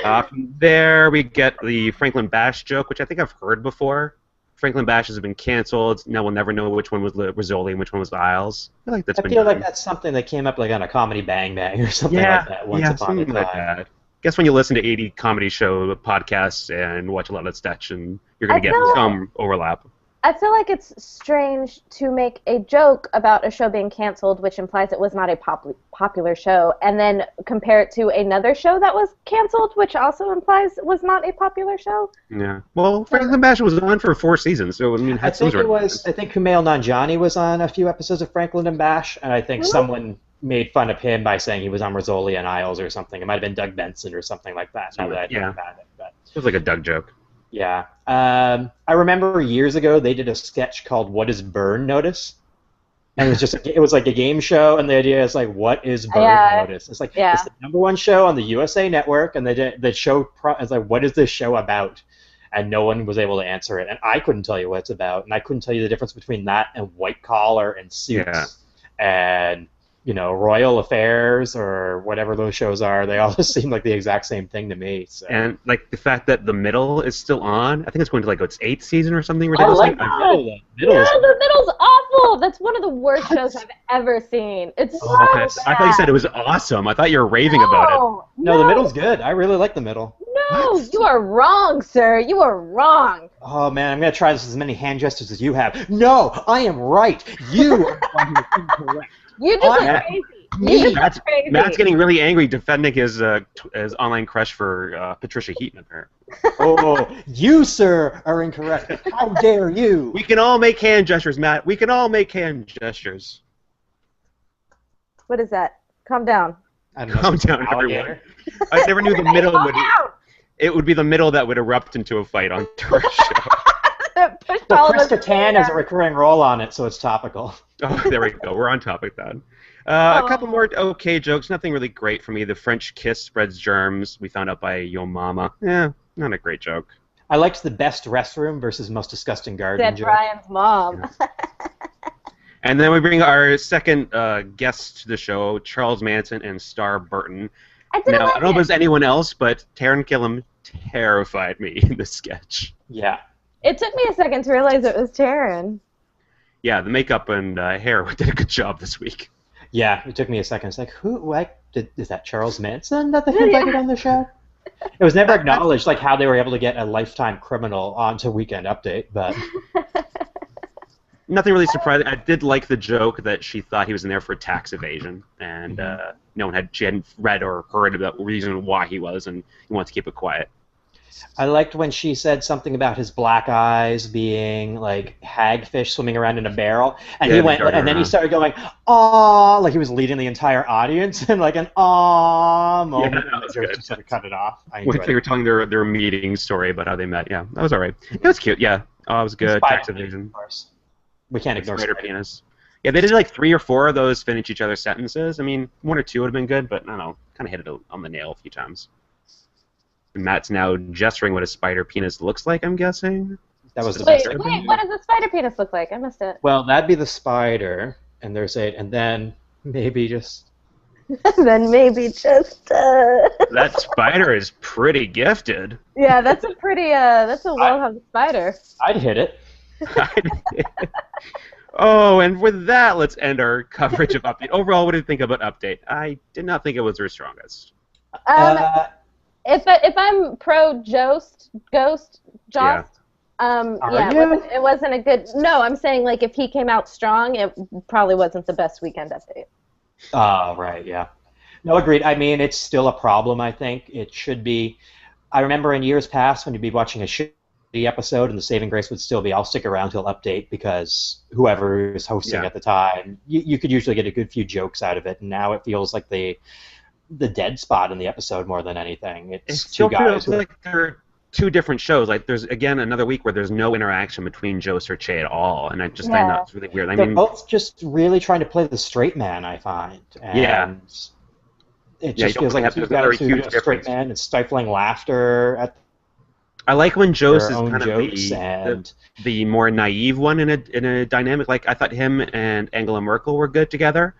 From there, we get the Franklin Bash joke, which I think I've heard before. Franklin Bash has been canceled. Now we'll never know which one was Rizzoli and which one was Isles. I feel like that's something that came up like on a Comedy Bang Bang or something like that once upon a time. Like that. Guess when you listen to 80 comedy show podcasts and watch a lot of sketch, and you're going to get some overlap. I feel like it's strange to make a joke about a show being canceled, which implies it was not a popular show, and then compare it to another show that was canceled, which also implies it was not a popular show. Yeah. Well, Franklin Bash was on for 4 seasons, so I mean, I think Kumail Nanjiani was on a few episodes of Franklin and Bash, and I think someone made fun of him by saying he was on Rizzoli and Isles or something. It might have been Doug Benson or something like that. Now that I think about it, but it was like a Doug joke. Yeah. I remember years ago they did a sketch called "What Is Burn Notice?" And it was like a game show, and the idea is like, what is Burn Notice? It's like it's the #1 show on the USA Network, and the show is like, what is this show about? And no one was able to answer it, and I couldn't tell you what it's about, and I couldn't tell you the difference between that and White Collar and Suits and Royal Affairs or whatever those shows are. They all just seem like the exact same thing to me. So. And like the fact that The Middle is still on, I think it's going to like its 8th season or something ridiculous. I like The Middle's awful. That's one of the worst shows I've ever seen. It's so bad. I thought you said it was awesome. I thought you were raving about it. No, The Middle's good. I really like The Middle. No, you are wrong, sir. You are wrong. Oh, man, I'm going to try this as many hand gestures as you have. No, I am right. You are the one who is incorrect. You just look crazy. Matt's getting really angry defending his online crush for Patricia Heaton. Oh, you, sir, are incorrect. How dare you? We can all make hand gestures, Matt. We can all make hand gestures. What is that? Calm down. I don't know. Calm down, everyone. I never knew the middle would. It would be the middle that would erupt into a fight on our show. Well, Chris Kattan has a recurring role on it, so it's topical. Oh, there we go. We're on topic then. A couple more okay jokes. Nothing really great for me. The French kiss spreads germs. We found out by Yo Mama. Yeah, not a great joke. I liked the best restroom versus most disgusting garden joke. Brian's mom. Yeah. And then we bring our second guest to the show, Charles Manson and Star Burton. I don't know if it was anyone else, but Taran Killam terrified me in this sketch. Yeah. It took me a second to realize it was Taran. Yeah, the makeup and hair did a good job this week. Yeah, it took me a second. It's like, is that Charles Manson that they invited on the show? It was never acknowledged, like, how they were able to get a lifetime criminal onto Weekend Update, but... Nothing really surprising. I did like the joke that she thought he was in there for tax evasion, and she hadn't read or heard about the reason why he was, and he wanted to keep it quiet. I liked when she said something about his black eyes being like hagfish swimming around in a barrel, and he went, and then he started going, "Aw," like he was leading the entire audience, and like an "aw" moment. Yeah, that was good. Just sort of cut it off. When they were telling their meeting story about how they met. Yeah, that was all right. It was cute. Yeah, it was good. Tax evasion. Of course. We can't ignore Spider Penis. Yeah, they did like 3 or 4 of those finish each other's sentences. I mean, 1 or 2 would have been good, but I don't know, kind of hit it on the nail a few times. And Matt's now gesturing what a spider penis looks like, I'm guessing. That was the best. Wait, what does a spider penis look like? I missed it. Well, that'd be the spider, and there's and then maybe just... That spider is pretty gifted. Yeah, that's a pretty, that's a well-hung spider. I'd hit it. Oh, and with that, let's end our coverage of Update. Overall, what did you think about Update? I did not think it was their strongest. If I'm pro Jost, it wasn't a good. No, I'm saying like if he came out strong, it probably wasn't the best Weekend Update. Oh, right, yeah. No, agreed. I mean, it's still a problem. I think it should be. I remember in years past when you'd be watching a shitty episode and the saving grace would still be, I'll stick around till Update because whoever is hosting at the time, you could usually get a good few jokes out of it, and now it feels like the dead spot in the episode more than anything. It's two guys. Like they're 2 different shows. Like there's again another week where there's no interaction between Jost or Che at all, and I just find that's really weird. They're both just really trying to play the straight man, I find. And it just feels like 2 guys who are straight man and stifling laughter at. I like when Jost is kind of the more naive one in a dynamic. Like I thought him and Angela Merkel were good together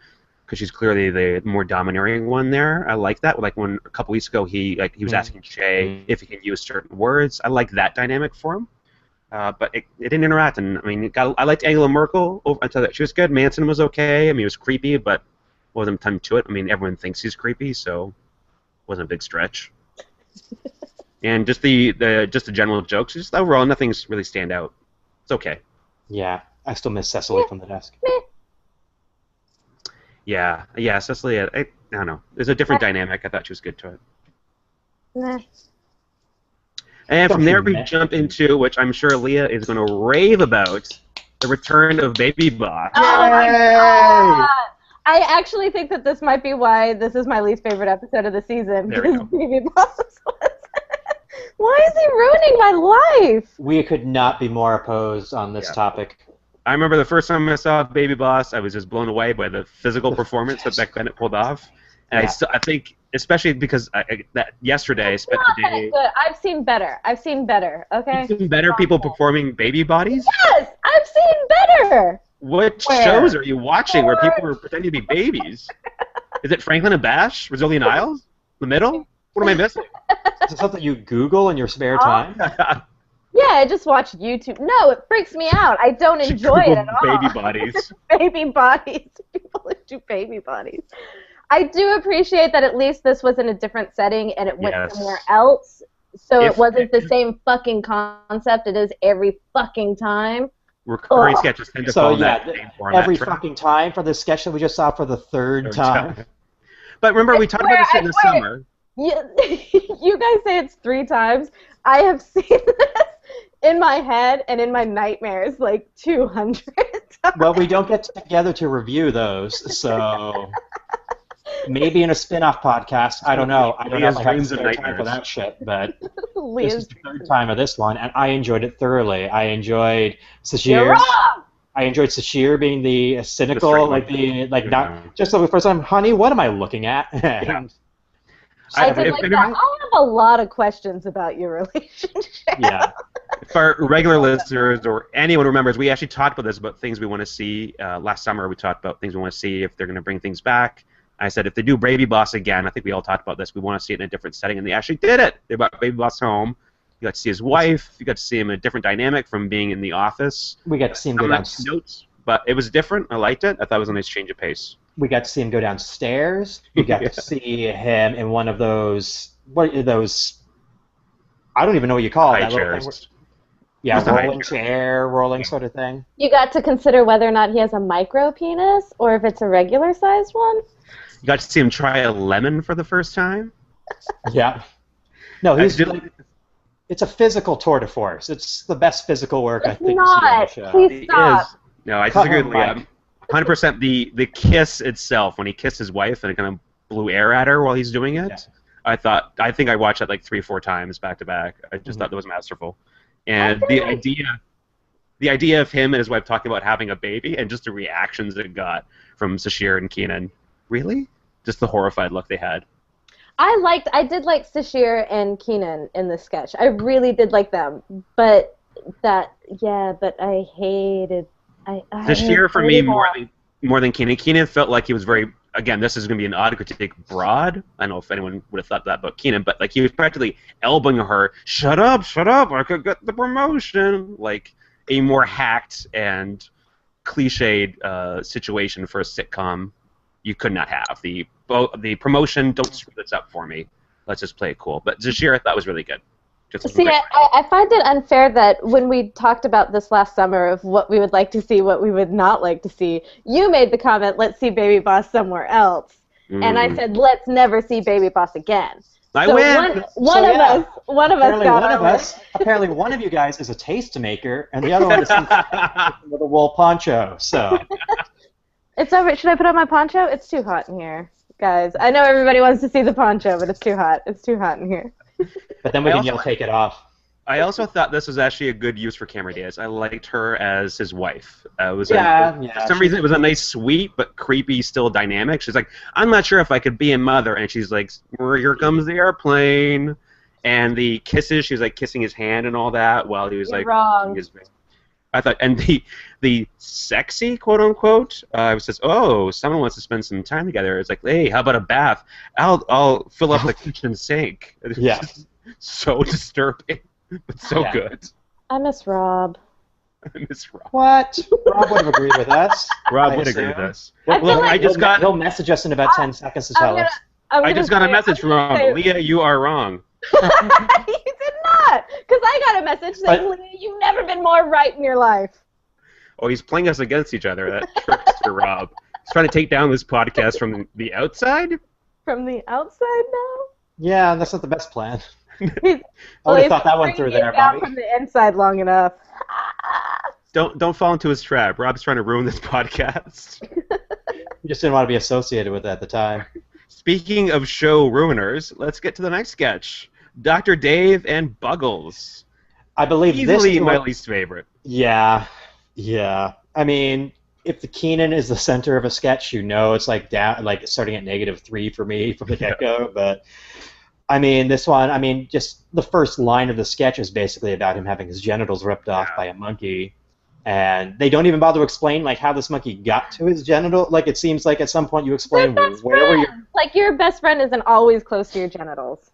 because she's clearly the more domineering one there. I like that. Like when a couple weeks ago he was asking Che if he can use certain words. I like that dynamic for him. But it didn't interact. And I mean, I liked Angela Merkel. Until that she was good. Manson was okay. I mean, he was creepy, but wasn't a ton to it. I mean, everyone thinks he's creepy, so it wasn't a big stretch. And just the general jokes, just overall, nothing's really stand out. It's okay. Yeah, I still miss Cecily from the desk. Yeah, Cecily, I don't know. There's a different dynamic. I thought she was good to it. Nah. And from there we jump into, which I'm sure Leah is going to rave about, the return of Baby Boss. Oh my God! I actually think that this might be why this is my least favorite episode of the season, because Baby Boss was... Why is he ruining my life? We could not be more opposed on this topic. I remember the first time I saw Baby Boss, I was just blown away by the physical performance that Beck Bennett pulled off. And I think, especially because yesterday I spent the day... Good. I've seen better, okay? You've seen better people performing baby bodies? Yes! I've seen better! What shows are you watching where people are pretending to be babies? Is it Franklin and Bash? Brazilian Isles? The Middle? What am I missing? Is it something you Google in your spare time? Yeah, I just watch YouTube. No, it freaks me out. I don't enjoy it at all. Baby bodies. Baby bodies. People who do baby bodies. I do appreciate that at least this was in a different setting and it went somewhere else. So it wasn't the same fucking concept it is every fucking time. Recurring sketches tend to follow that same format. Every fucking time for this sketch that we just saw for the third time. But remember, we talked about this in the summer. Yeah, you guys say it's 3 times. I have seen this in my head and in my nightmares like 200 times. Well, we don't get together to review those, so maybe in a spin-off podcast. I don't know. I don't know if I have spare time for that shit, but this is the 3rd time of this one, and I enjoyed it thoroughly. I enjoyed Sashir. I enjoyed Sashir being the cynical, not just the first time. Honey, what am I looking at? I did like that. I have a lot of questions about your relationship. Yeah. For regular listeners or anyone who remembers, we actually talked about this, about things we want to see. Last summer, we talked about things we want to see if they're going to bring things back. I said if they do Baby Boss again, I think we all talked about this, we want to see it in a different setting, and they actually did it. They brought Baby Boss home. You got to see his wife. You got to see him in a different dynamic from being in the office. We got to see him go down notes, but it was different. I liked it. I thought it was a nice change of pace. We got to see him go downstairs. We got to see him in one of those I don't even know what you call it. High That little chairs. thing yeah, Just a high rolling chair, rolling sort of thing. You got to consider whether or not he has a micro penis or if it's a regular sized one. You got to see him try a lemon for the first time. Yeah. No, it's a physical tour de force. It's the best physical work I think you see on the show. Please stop. No, I disagree with Leah. 100% the kiss itself, when he kissed his wife and it kind of blew air at her while he's doing it. Yeah. I think I watched that like 3 or 4 times back to back. I just thought that was masterful. And the idea of him and his wife talking about having a baby and just the reactions it got from Sashir and Keenan. Really? Just the horrified look they had. I did like Sashir and Keenan in this sketch. I really did like them, but I hated. Sashir for me more than Keenan. Keenan felt like he was very. Again, this is going to be an odd critique. Broad. I don't know if anyone would have thought that about Keenan, but like he was practically elbowing her. Shut up! I could get the promotion. Like a more hacked and cliched situation for a sitcom. You could not have the promotion. Don't screw this up for me. Let's just play it cool. But Sashir, I thought was really good. See, I find it unfair that when we talked about this last summer of what we would like to see, what we would not like to see, you made the comment, "Let's see Baby Boss somewhere else," and I said, "Let's never see Baby Boss again." I win. One of us got Apparently, one of you guys is a tastemaker, and the other one is with a wool poncho. So. It's over. Should I put on my poncho? It's too hot in here, guys. I know everybody wants to see the poncho, but it's too hot. It's too hot in here. But then we can yell, "Take it off." I also thought this was actually a good use for Cameron Diaz. I liked her as his wife. For some reason, it was a nice, sweet, but creepy still dynamic. She's like, "I'm not sure if I could be a mother," and she's like, "Here comes the airplane." And the kisses, she was like kissing his hand and all that while he was You're like. wrong. I thought, and the sexy quote unquote says, "Oh, someone wants to spend some time together." It's like, "Hey, how about a bath? I'll fill up the kitchen sink." Yeah. So disturbing, but so good. I miss Rob. I miss Rob. What? Rob would have agreed with us. Rob would agree with us. He'll message us in about 10 seconds to tell us. I just got a message from Leah. You are wrong. You did not, because I got a message saying, "Leah, you've never been more right in your life." Oh, he's playing us against each other. That trickster Rob. He's trying to take down this podcast from the outside. From the outside now? Yeah, that's not the best plan. I would have thought that one through there, Bobby. From the inside long enough. Don't fall into his trap. Rob's trying to ruin this podcast. You just didn't want to be associated with it at the time. Speaking of show ruiners, let's get to the next sketch. Dr. Dave and Bugles. I believe easily my least favorite. Yeah. I mean, if the Keenan is the center of a sketch, it's like down, like starting at -3 for me from the get-go. But I mean, this one, just the first line of the sketch is basically about him having his genitals ripped off by a monkey. And they don't even bother to explain like how this monkey got to his genital. Like it seems like at some point you explain where you're. Like your best friend isn't always close to your genitals.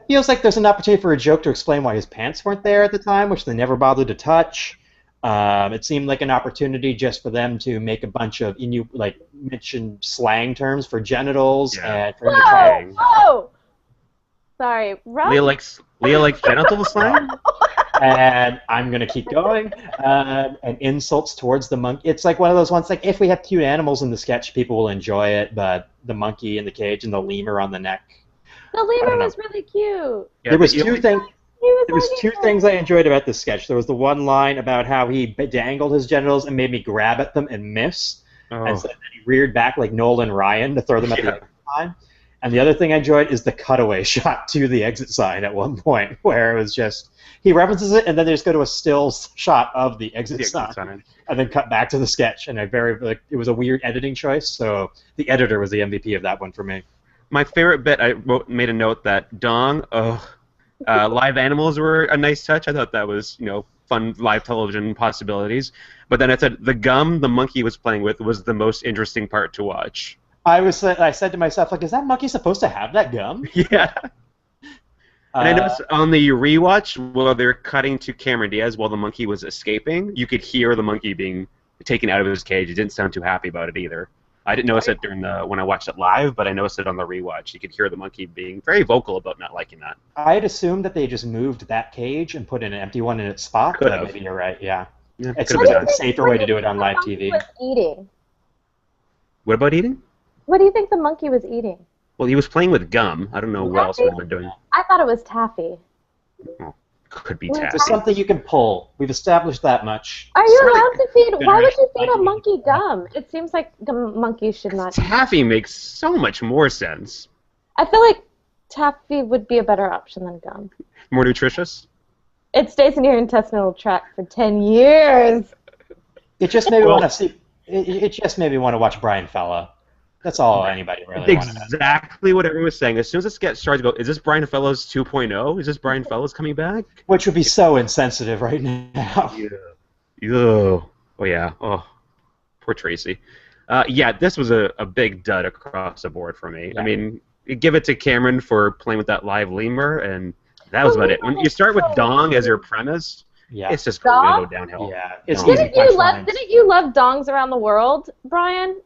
Feels like there's an opportunity for a joke to explain why his pants weren't there at the time, which they never bothered to touch. It seemed like an opportunity just for them to make a bunch of mention slang terms for genitals and for him to try. Whoa! Sorry, Rob. Leah likes genital slang. And I'm gonna keep going. And insults towards the monkey. It's like one of those ones. Like if we have cute animals in the sketch, people will enjoy it. But the monkey in the cage and the lemur on the neck. The lemur was really cute. Yeah, there was two things. There was two things I enjoyed about this sketch. There was the one line about how he dangled his genitals and made me grab at them and miss, and so then he reared back like Nolan Ryan to throw them at the exit sign. And the other thing I enjoyed is the cutaway shot to the exit sign at one point, where it was just he references it and then they just go to a still shot of the exit sign, and then cut back to the sketch. And it was a weird editing choice, so the editor was the MVP of that one for me. My favorite bit, made a note that Dong, live animals were a nice touch. I thought that was, fun live television possibilities. But then I said the gum the monkey was playing with was the most interesting part to watch. I said to myself, like, is that monkey supposed to have that gum? Yeah. And I noticed on the rewatch, while they're cutting to Cameron Diaz while the monkey was escaping, you could hear the monkey being taken out of his cage. He didn't sound too happy about it either. I didn't notice it during when I watched it live, but I noticed it on the rewatch. You could hear the monkey being very vocal about not liking that. I had assumed that they just moved that cage and put in an empty one in its spot. Could But have. maybe you're right. Yeah, Yeah, it's could have been a safer way to do it on live TV. Was eating. What about eating? What do you think the monkey was eating? Well, he was playing with gum. I don't know what else he would have been doing. I thought it was taffy. Oh, could be Well, taffy. It's something you can pull. We've established that much. Are you Certainly. allowed to feed? Why would you feed a Generation. monkey gum? It seems like monkeys should not. Taffy makes so much more sense. I feel like taffy would be a better option than gum. More nutritious. It stays in your intestinal tract for 10 years. It just made me want to see. It just made me want to watch Brian Fella. That's all anybody really wanted. Exactly what everyone was saying. As soon as this gets started, go, is this Brian Fellows 2.0? Is this Brian Fellows coming back? Which would be so insensitive right now. Yeah. Oh, yeah. Oh, poor Tracy. Yeah, this was a big dud across the board for me. Yeah. I mean, you give it to Cameron for playing with that live lemur, and that was about it. When you start with Dong as your premise, Yeah. it's just going to go downhill. Yeah. It's Dong. easy Didn't you love dongs around the world, Brian?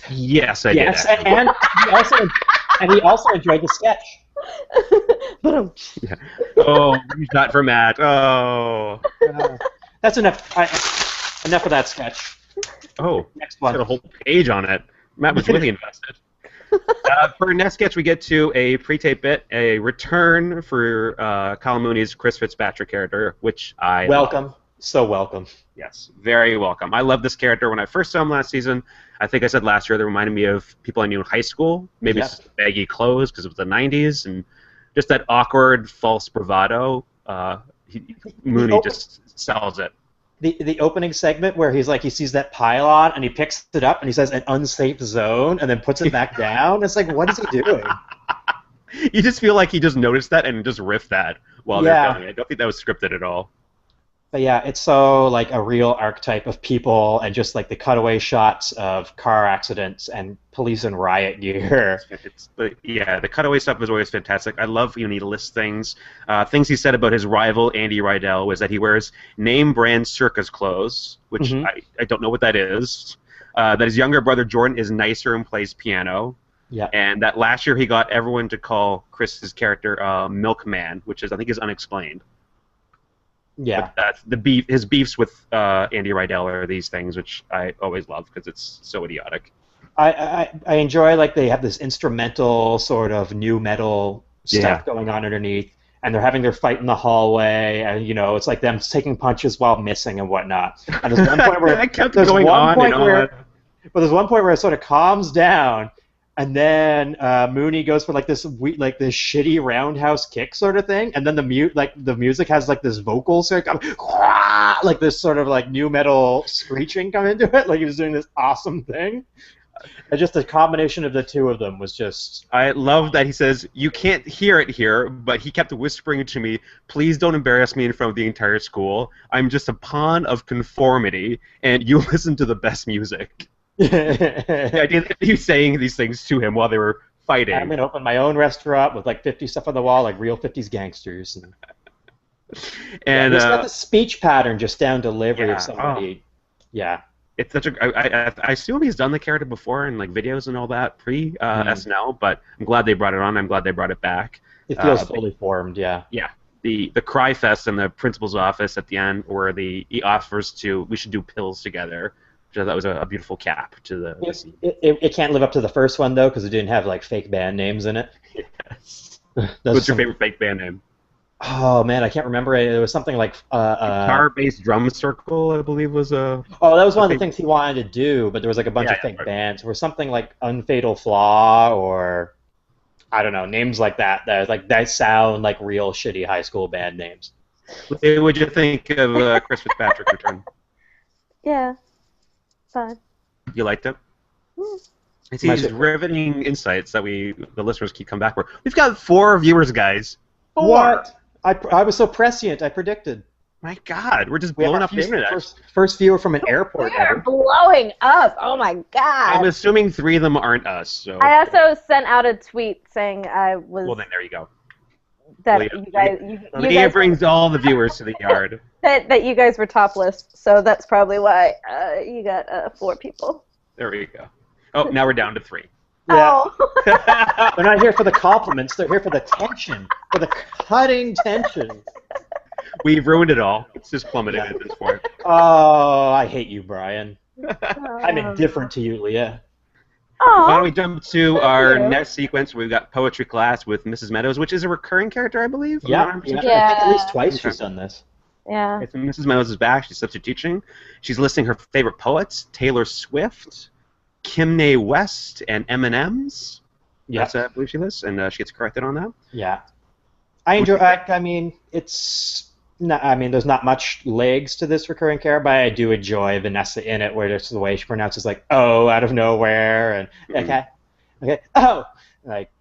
Yes, I did. Yes, actually. and he also enjoyed the sketch. Yeah. Oh, not for Matt. Oh. That's enough. Enough of that sketch. Oh, Next it's got a one. whole page on it. Matt was really invested. For next sketch, we get to a pre-tape bit, a return for Colin Mooney's Chris Fitzpatrick character, which I Welcome. love. So welcome. Yes, very welcome. I love this character. When I first saw him last season, I think I said last year, they reminded me of people I knew in high school. Maybe Yep. it's just baggy clothes because it was the 90s, and just that awkward, false bravado. Mooney just sells it. The opening segment where he's like, he sees that pylon and he picks it up and he says an unsafe zone and then puts it back down. It's like, what is he doing? You just feel like he just noticed that and just riffed that while they're Yeah. filming it. I don't think that was scripted at all. But yeah, it's so like a real archetype of people and just like the cutaway shots of car accidents and police and riot gear. The cutaway stuff was always fantastic. I love when he lists things. Things he said about his rival, Andy Rydell, was that he wears name-brand circus clothes, which Mhm. I don't know what that is. That his younger brother, Jordan, is nicer and plays piano. Yeah. And that last year he got everyone to call Chris's character Milkman, which is, I think, is unexplained. Yeah. But that's his beefs with Andy Rydell are these things, which I always love because it's so idiotic. I enjoy like they have this instrumental sort of new metal stuff going on underneath, and they're having their fight in the hallway, and it's like them taking punches while missing and whatnot. And there's one point where I kept going on and on. But there's one point where it sort of calms down, and then Mooney goes for like this shitty roundhouse kick sort of thing, and then the music has like this vocal sort of like this sort of like new metal screeching come into it, like he was doing this awesome thing. And just the combination of the two of them was just... I love that he says, you can't hear it here, but he kept whispering to me, please don't embarrass me in front of the entire school. I'm just a pawn of conformity, and you listen to the best music. The idea that he was saying these things to him while they were fighting. I'm going to open my own restaurant with like 50 stuff on the wall, like real 50s gangsters. And he's got the speech pattern just down delivery of somebody. Yeah. It's such a. I assume he's done the character before in like videos and all that pre SNL, but I'm glad they brought it on. I'm glad they brought it back. It feels fully formed, yeah. Yeah, the cry fest in the principal's office at the end, where he offers we should do pills together. Which I thought was a beautiful cap to the scene. It can't live up to the first one though, because it didn't have like fake band names in it. Yes. What's your favorite fake band name? Oh man, I can't remember it. It was something like Guitar-based drum circle, I believe was a. Oh, that was one of the things he wanted to do, but there was like a bunch of fake bands. Or something like Unfatal Flaw, or I don't know, names like that. That sound like real shitty high school band names. What would you think of Chris Fitzpatrick return? Yeah, fine. You liked it? It's these riveting insights that the listeners keep coming back for. We've got 4 viewers, guys. 4. What? I was so prescient. I predicted. My God, we're just blowing up the internet. First viewer from an airport. We're blowing up. Oh my God. I'm assuming 3 of them aren't us. So. I also sent out a tweet saying I was. Well, then there you go. That you guys brings all the viewers to the yard. That you guys were topless, so that's probably why you got 4 people. There we go. Oh, now we're down to 3. Yeah. Oh. They're not here for the compliments. They're here for the tension, for the cutting tension. We've ruined it all. It's just plummeted at this point. Oh, I hate you, Brian. I'm indifferent to you, Leah. Oh. Why don't we jump to our you. next sequence? We've got poetry class with Mrs. Meadows, which is a recurring character, I believe. Yeah. I'm not 100% sure. I think at least twice she's done this. Yeah. Okay, so Mrs. Meadows is back. She's substitute teaching. She's listing her favorite poets: Taylor Swift, Kanye West, and M&M's. Yeah. That's I believe she lists, and she gets corrected on that. Yeah. I enjoy. I mean, it's. Not, I mean, there's not much legs to this recurring character, but I do enjoy Vanessa in it, where it's the way she pronounces like "oh" out of nowhere, and okay, oh, like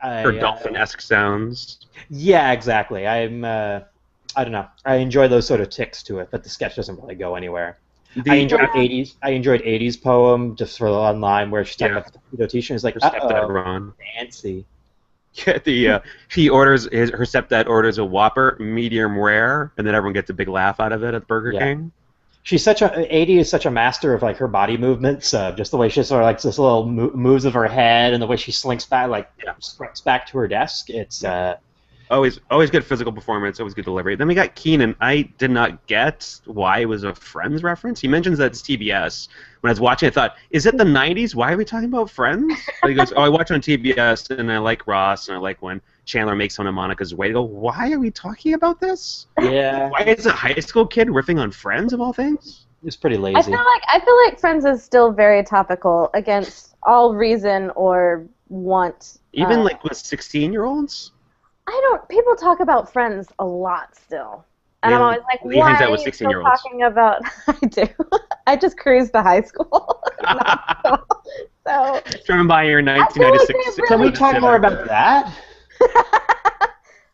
Her dolphin-esque sounds. Yeah, exactly. I don't know. I enjoy those sort of ticks to it, but the sketch doesn't really go anywhere. I enjoyed 80s poem just for the online where she's talking about the torpedo t-shirt. It's like, Stepdad Ron. Fancy. Yeah, she orders her stepdad orders a Whopper medium rare, and then everyone gets a big laugh out of it at Burger King. She's such a 80 is such a master of like her body movements, just the way she sort of like this little moves of her head and the way she slinks back, sprints back to her desk. It's always good physical performance, always good delivery. Then we got Keenan. I did not get why it was a Friends reference. He mentions that it's TBS. When I was watching, I thought, is it the 90s? Why are we talking about Friends? But he goes, oh, I watch on TBS, and I like Ross, and I like when Chandler makes fun of Monica's weight. I go, why are we talking about this? Yeah. Why is a high school kid riffing on Friends, of all things? It's pretty lazy. I feel like Friends is still very topical against all reason or want. Even like with 16-year-olds? People talk about Friends a lot still. And I'm always like, He why hangs out are with you 16 still year olds. talking about... I do. I just cruise to high school. So Driven by your 1996. really Can we talk more about that?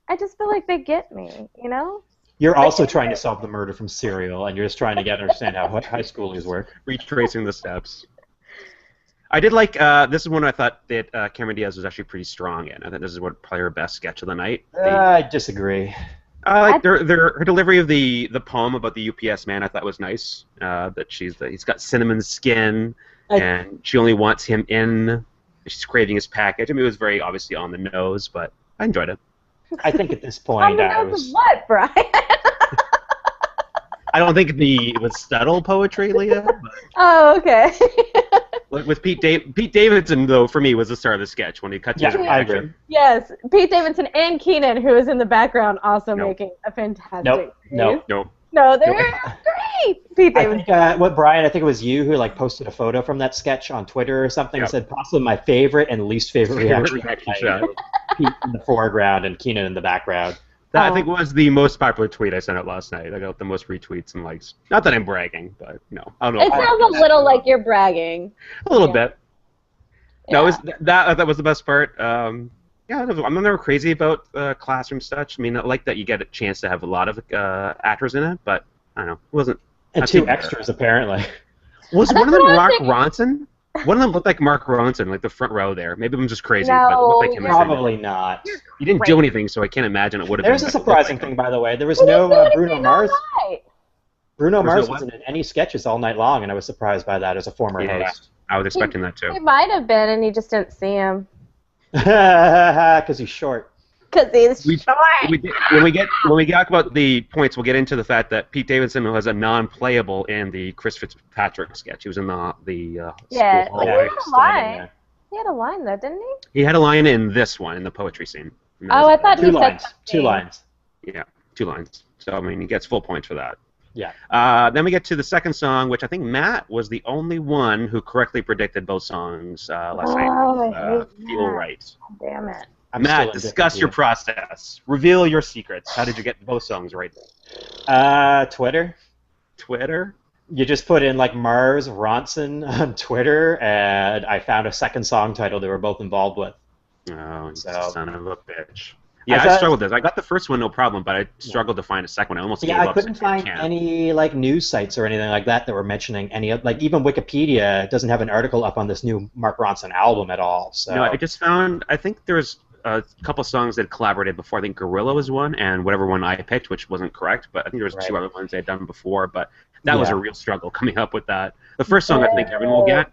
I just feel like they get me, you know? You're also trying to solve the murder from Serial, and you're just trying to understand how high schoolers work. Retracing the steps. I did like, this is one I thought that Cameron Diaz was actually pretty strong in. I think this is probably her best sketch of the night. I disagree. I like her delivery of the poem about the UPS man. I thought was nice. That he's got cinnamon skin, and she only wants him in. She's craving his package. I mean, it was very obviously on the nose, but I enjoyed it. I think at this point, on the nose of what, Brian? I don't think it was subtle poetry, Leah. But Oh, okay. with Pete Davidson, though, for me, was the star of the sketch when he cut to his reaction. Yes, Pete Davidson and Keenan, who is in the background, also making a fantastic. Nope. No, they're great. Pete Davidson. I think I think it was you who like posted a photo from that sketch on Twitter or something and said possibly my favorite and least favorite reaction shot. Pete in the foreground and Keenan in the background. That, I think, was the most popular tweet I sent out last night. I got the most retweets and likes. Not that I'm bragging, but I don't know. It sounds a little like you're bragging. A little bit. Yeah. No, that was the best part. I'm never crazy about classroom stuff. I mean, I like that you get a chance to have a lot of actors in it, but I don't know. It wasn't. And 2 extras, apparantly. Was one of them Mark Ronson? One of them looked like Mark Ronson, like the front row there. Maybe I'm just crazy, but it looked like him. Probably not. He didn't do anything, so I can't imagine it would have been. There's a surprising thing, by the way. There was no Bruno Mars. Bruno Mars wasn't in any sketches all night long, and I was surprised by that as a former host. I was expecting that too. He might have been, and you just didn't see him. Because he's short. Because he's short. When we talk about the points, we'll get into the fact that Pete Davidson was a non-playable in the Chris Fitzpatrick sketch. He was in the he had a line. He had a line though, didn't he? He had a line in this one, in the poetry scene. Oh, I thought he said something. 2 lines. Yeah, 2 lines. So I mean, he gets full points for that. Yeah. Then we get to the second song, which I think Matt was the only one who correctly predicted both songs last night. Feel Right. Damn it. Matt, discuss your process. Reveal your secrets. How did you get both songs right? Twitter. Twitter? You just put in like Mars Ronson on Twitter, and I found a second song title they were both involved with. Oh, son of a bitch. Yeah, I struggled with this. I got the first one, no problem, but I struggled to find a second one. I almost gave up. I couldn't find any like news sites or anything like that were mentioning any like even Wikipedia doesn't have an article up on this new Mark Ronson album at all. So no, I just found. I think there was a couple songs that collaborated before. I think Gorilla was one, and whatever one I picked, which wasn't correct, but I think there was 2 other ones they had done before. But that was a real struggle coming up with that. The first song I think everyone will get.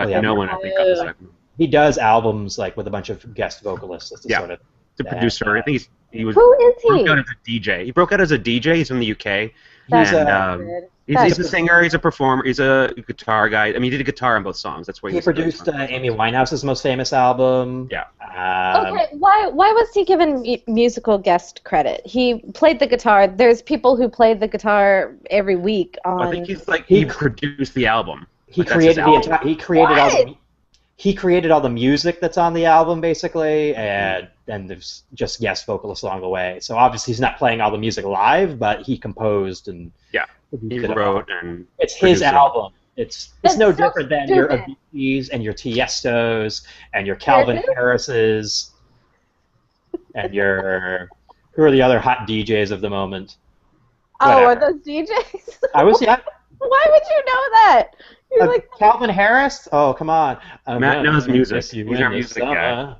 but yeah. no one I think got the second. He does albums like with a bunch of guest vocalists. It's Yeah. sort of The producer. I think he was. Who is he? Broke out as a DJ. He broke out as a DJ. He's from the UK. That's And he's a singer. He's a performer. He's a guitar guy. I mean, he did a guitar on both songs. That's where he produced Amy Winehouse's most famous album. Yeah. Okay, why was he given musical guest credit? He played the guitar. There's people who played the guitar every week on. I think he's like he produced the album. He created the entire. He created all the music that's on the album, basically, and there's just guest vocalists along the way. So obviously he's not playing all the music live, but he composed and he wrote and it's his album. It's no different than your Avicii's and your Tiestos and your Calvin Harris's and your who are the other hot DJs of the moment. Oh, are those DJs? I was Why would you know that? You're like Calvin Harris? Oh, come on. Matt knows music. He's our music guy.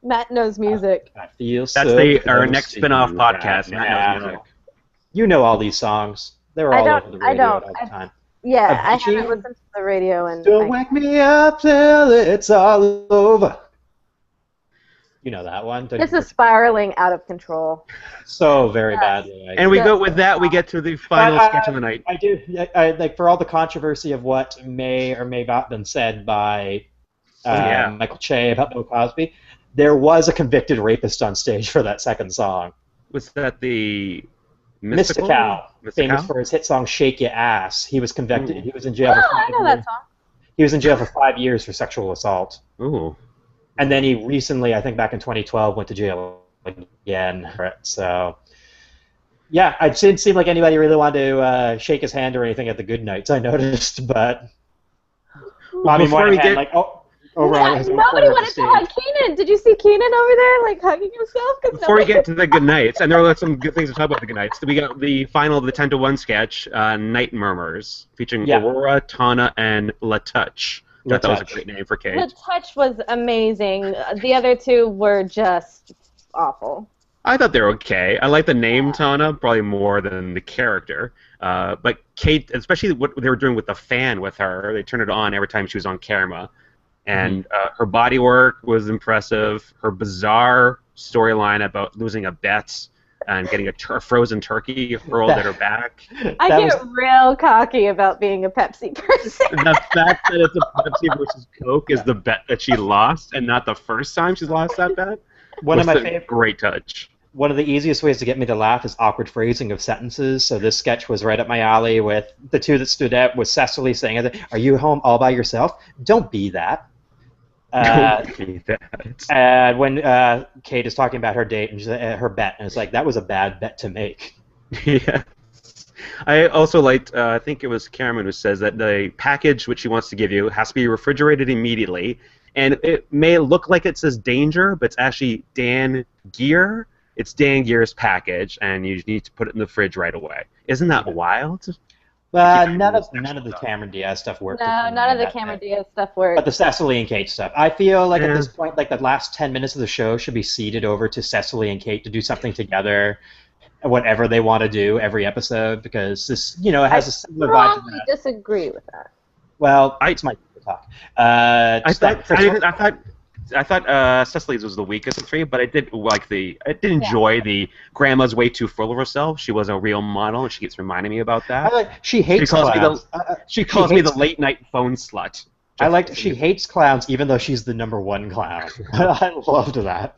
Matt knows music. I feel That's our next spin-off podcast. Matt knows music. You know all these songs. They're all over the radio all the time. Yeah, I haven't listened to the radio and. Don't wake me up till it's all over. You know that one. This is spiraling out of control. So very badly. And we go with that. We get to the final sketch of the night. I do. Like for all the controversy of what may or may not have been said by Michael Che about Bill Cosby, there was a convicted rapist on stage for that second song. Was that the Mystical? Famous for his hit song "Shake Your Ass." He was convicted. He was in jail. I know that song. He was in jail for 5 years for sexual assault. Ooh. And then he recently, I think back in 2012, went to jail again for it. So, yeah, it didn't seem like anybody really wanted to shake his hand or anything at the good nights, I noticed. But Bobby Moynihan, like, nobody wanted to hug Keenan. Did you see Keenan over there, like, hugging himself? Before we get to the good nights, and there were some good things to talk about the good nights, we got the final of the 10 to 1 sketch, Night Murmurs, featuring Aurora, Tana, and La Touch. I thought that was a great name for Kate. The Touch was amazing. The other two were just awful. I thought they were okay. I like the name Tana probably more than the character. But Kate, especially what they were doing with the fan with her, they turned it on every time she was on camera. And her body work was impressive. Her bizarre storyline about losing a bet and getting a frozen turkey hurled at her back. I get real cocky about being a Pepsi person. The fact that it's a Pepsi versus Coke is the bet that she lost, and not the first time she's lost that bet. One of my favorite. Great touch. One of the easiest ways to get me to laugh is awkward phrasing of sentences. So this sketch was right up my alley. With the two that stood out was Cecily saying, "Are you home all by yourself? Don't be that." And when Kate is talking about her date and her bet, and it's like, that was a bad bet to make. Yeah. I also liked, I think it was Cameron who says that the package which she wants to give you has to be refrigerated immediately, and it may look like it says danger, but it's actually Dan Gear. It's Dan Gear's package, and you need to put it in the fridge right away. Isn't that wild? None of the Cameron Diaz stuff worked. No, none of the Cameron Diaz stuff worked. But the Cecily and Kate stuff. I feel like at this point, like the last 10 minutes of the show should be ceded over to Cecily and Kate to do something together, whatever they want to do every episode, because this, it has a similar vibe. I strongly disagree with that. Well, it's my talk. I thought Cecily's was the weakest of three, but I did enjoy the grandma's way too full of herself. She was a real model, and she keeps reminding me about that. She hates clowns. She calls me the late night phone slut. She hates clowns, even though she's the #1 clown. I loved that.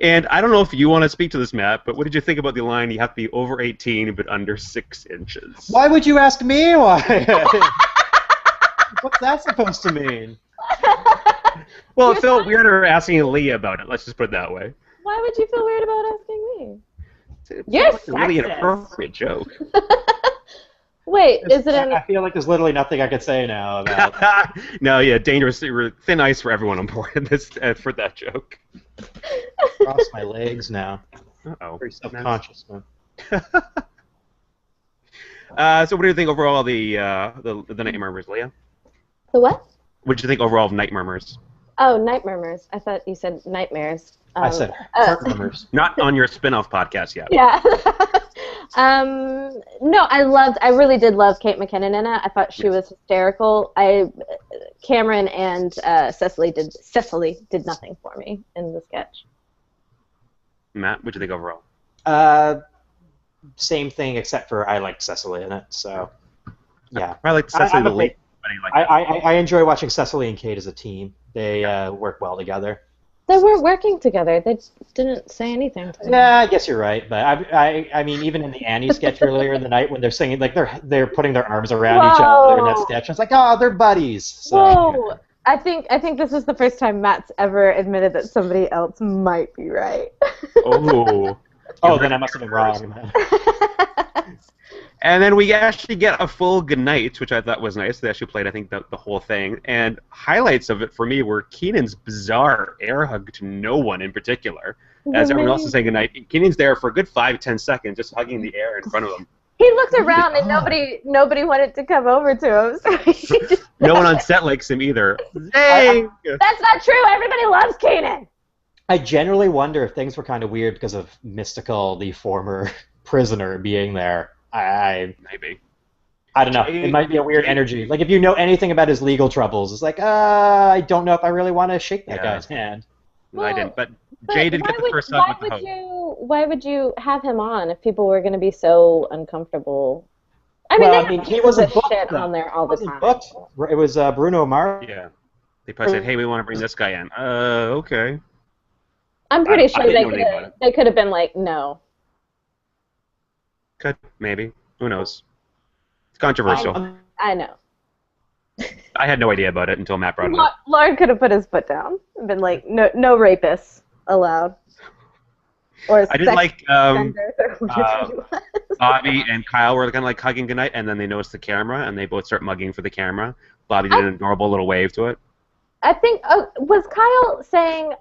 And I don't know if you want to speak to this, Matt, but what did you think about the line, you have to be over 18 but under 6 inches? Why would you ask me why? What's that supposed to mean? Well, it felt weirder asking Leah about it. Let's just put it that way. Why would you feel weird about asking me? It's a really inappropriate joke. Wait, is it? I feel like there's literally nothing I could say now about. No, yeah, dangerous, thin ice for everyone on board for that joke. Cross my legs now. Uh-oh. Very self-conscious, man. So, what do you think overall of the Night Murmurs, Leah? The what? What did you think overall of Night Murmurs? Oh, Night Murmurs. I thought you said nightmares. I said heart murmurs. Not on your spin-off podcast yet. Yeah. No, I really did love Kate McKinnon in it. I thought she was hysterical. Cameron and Cecily did nothing for me in the sketch. Matt, what do you think overall? Same thing, except for I liked Cecily in it. So yeah, I like Cecily the lead. I enjoy watching Cecily and Kate as a team. They work well together. They weren't working together. They didn't say anything to me. Yeah, I guess you're right. But I mean, even in the Annie sketch earlier in the night when they're singing, like they're putting their arms around each other in that sketch, I was like, oh, they're buddies. So. Whoa! I think this is the first time Matt's ever admitted that somebody else might be right. Oh. Then I must have been wrong. And then we actually get a full goodnight, which I thought was nice. They actually played, I think, the whole thing. And highlights of it for me were Keenan's bizarre air hug to no one in particular. As everyone else is saying goodnight, Keenan's there for a good 5-10 seconds, just hugging the air in front of him. He looked around and nobody wanted to come over to him. So no one on set likes him either. Zing! That's not true. Everybody loves Keenan. I generally wonder if things were kind of weird because of Mystical, the former prisoner, being there. Maybe. I don't know. It might be a weird energy. Like, if you know anything about his legal troubles, it's like, I don't know if I really want to shake that guy's hand. Well, I didn't, but Jay did get the first time with the host. Why would you have him on if people were going to be so uncomfortable? I mean, he wasn't booked shit on there all the time. Booked. It was Bruno Mars. Yeah. They probably said, hey, we want to bring this guy in. Okay. I'm pretty sure they could have been like, no. Could, maybe. Who knows? It's controversial. I know. I had no idea about it until Matt brought it up. Lauren could have put his foot down and been like, no rapists allowed. Or I didn't like Bobby and Kyle were kind of like hugging goodnight, and then they noticed the camera, and they both start mugging for the camera. Bobby did an adorable little wave to it. I think, was Kyle saying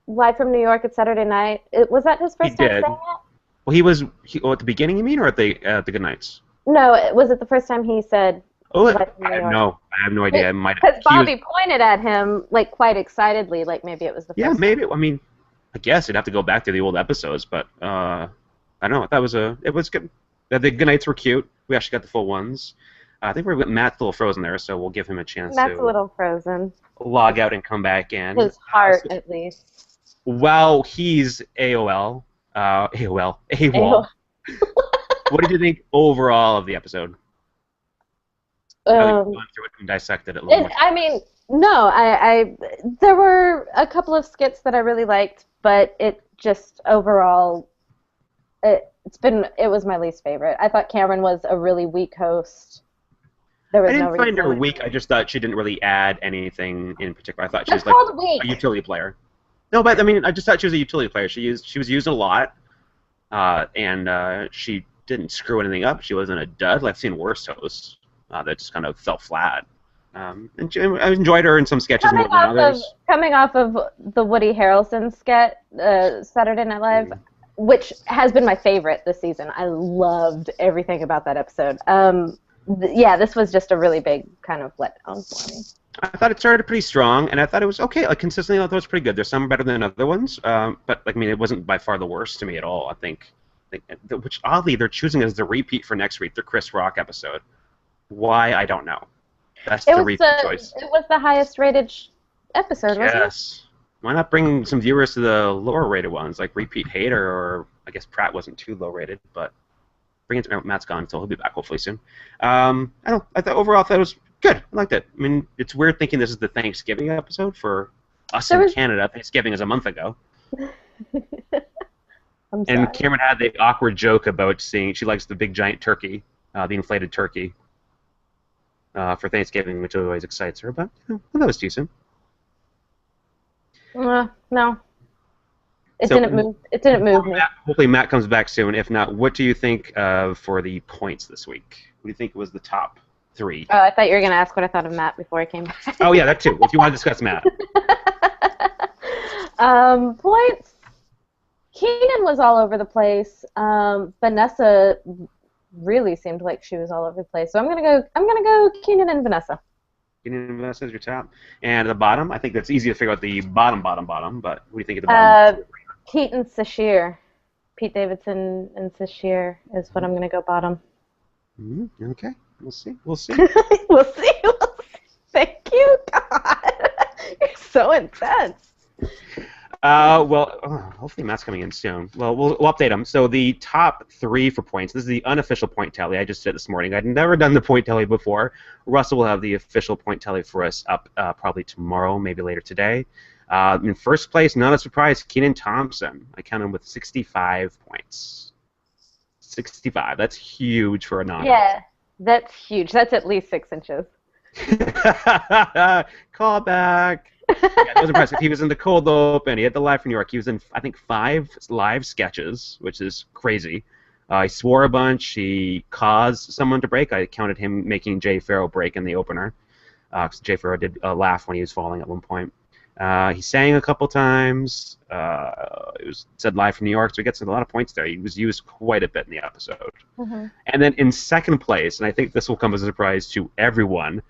live from New York at Saturday night? Was that his first time saying it? Well, he was at the beginning, you mean, or at the good nights? No, was it the first time he said? Oh, I have no idea. Because Bobby pointed at him like quite excitedly, like maybe it was the first. Yeah, maybe. I mean, I guess you'd have to go back to the old episodes, but I don't know. It was good. The good nights were cute. We actually got the full ones. I think Matt's a little frozen there, so we'll give him a chance. Matt's a little frozen. Log out and come back in. His heart, at least. Well, he's AOL. AWOL. What did you think overall of the episode? Gone through it and dissected it a little more. I mean, no, I there were a couple of skits that I really liked, but it just overall, it was my least favorite. I thought Cameron was a really weak host. I didn't find her weak. I just thought she didn't really add anything in particular. I thought she was like a utility player. No, but I mean, I just thought she was a utility player. She was used a lot, and she didn't screw anything up. She wasn't a dud. I've seen worse hosts that just kind of fell flat. And I enjoyed her in some sketches more than others. Coming off of the Woody Harrelson sketch, Saturday Night Live, which has been my favorite this season. I loved everything about that episode. This was just a really big kind of letdown for me. I thought it started pretty strong, and I thought it was okay. Like, consistently, I thought it was pretty good. There's some better than other ones, but I mean, it wasn't by far the worst to me at all. I think, which oddly they're choosing as the repeat for next week, the Chris Rock episode. Why, I don't know. That's the repeat choice. It was the highest rated episode, wasn't it? Yes. Why not bring some viewers to the lower rated ones, like Repeat Hater, or I guess Pratt wasn't too low rated, but bring it to Matt's gone, so he'll be back hopefully soon. I thought overall it was good. I liked it. I mean, it's weird thinking this is the Thanksgiving episode for us in Canada. Thanksgiving is a month ago. And Cameron had the awkward joke about saying she likes the big giant turkey, the inflated turkey, for Thanksgiving, which always excites her. But that was decent. No. It didn't move. It didn't move me. Hopefully Matt comes back soon. If not, what do you think for the points this week? What do you think was the top 3? Oh, I thought you were going to ask what I thought of Matt before I came back. Oh, yeah, that too. If you want to discuss Matt. Points. Keenan was all over the place. Vanessa really seemed like she was all over the place. So I'm gonna go Keenan and Vanessa. Keenan and Vanessa is your top. And the bottom, I think that's easy to figure out the bottom, but what do you think of the bottom? Pete and Sashir. Pete Davidson and Sashir is what I'm going to go bottom. Okay. We'll see. We'll see. Thank intense. Hopefully Matt's coming in soon. Well, we'll update him. So the top 3 for points. This is the unofficial point tally. I just did this morning. I'd never done the point tally before. Russell will have the official point tally for us up probably tomorrow, maybe later today. In first place, not a surprise, Kenan Thompson. I count him with 65 points. 65. That's huge for a non. Yeah, that's huge. That's at least 6 inches. Call back. Yeah, that was impressive. He was in the cold open. He had the live from New York. He was in, I think, 5 live sketches, which is crazy. He swore a bunch. He caused someone to break. I counted him making Jay Farrow break in the opener. Jay Farrow did laugh when he was falling at one point. He sang a couple times. It was said live from New York, so he gets a lot of points there. He was used quite a bit in the episode. Mm-hmm. And then in second place, and I think this will come as a surprise to everyone,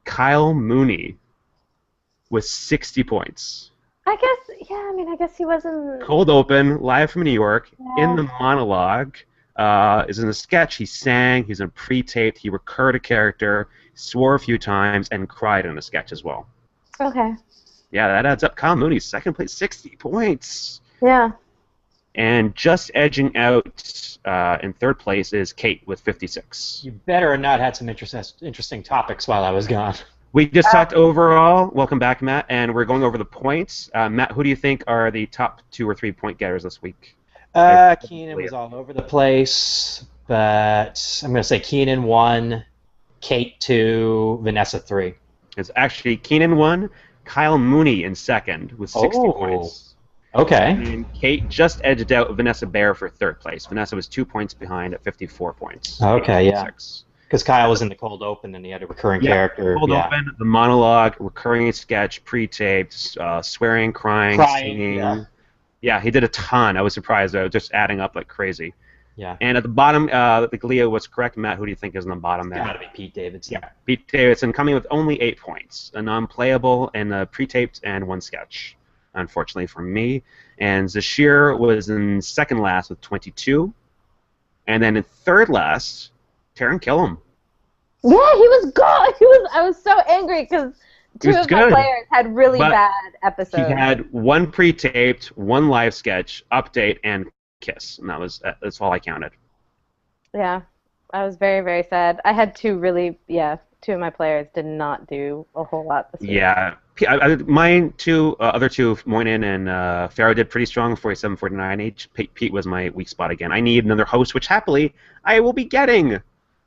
Kyle Mooney with 60 points. I guess he was in... Cold open, live from New York, Yeah. in the monologue. Is in a sketch. He sang, he's in pre-taped, he recurred a character, swore a few times, and cried in a sketch as well. Okay. Yeah, that adds up. Kyle Mooney, second place, 60 points. Yeah. And just edging out in third place is Kate with 56. You better have not had some interesting topics while I was gone. We just talked overall. Welcome back, Matt. And we're going over the points. Matt, who do you think are the top 2 or 3 point getters this week? Kenan was all over the place, but I'm going to say Kenan 1, Kate 2, Vanessa 3. It's actually Kenan 1, Kyle Mooney in second with 60 points. Okay. And Kate just edged out Vanessa Bayer for third place. Vanessa was 2 points behind at 54 points. Okay, yeah. Because Kyle was in the cold open and he had a recurring character. Cold open, the monologue, recurring sketch, pre-taped, swearing, crying, singing. Yeah, he did a ton. I was surprised. I was just adding up like crazy. Yeah. And at the bottom, I think Leah was correct. Matt, who do you think is on the bottom there? It's got to be Pete Davidson. Yeah, Pete Davidson coming with only 8 points. A non-playable and a pre-taped and 1 sketch, unfortunately for me. And Zashir was in second last with 22. And then in third last, Taran Killam. Yeah, he was good. I was so angry because 2 of my players had really bad episodes. He had 1 pre-taped, 1 live sketch, update, and kiss, and that's all I counted. Yeah, I was very, very sad. I had 2 of my players did not do a whole lot this week. Yeah, mine other two, Moynihan and Farrow did pretty strong, 47, 49 each. Pete was my weak spot again. I need another host, which happily I will be getting.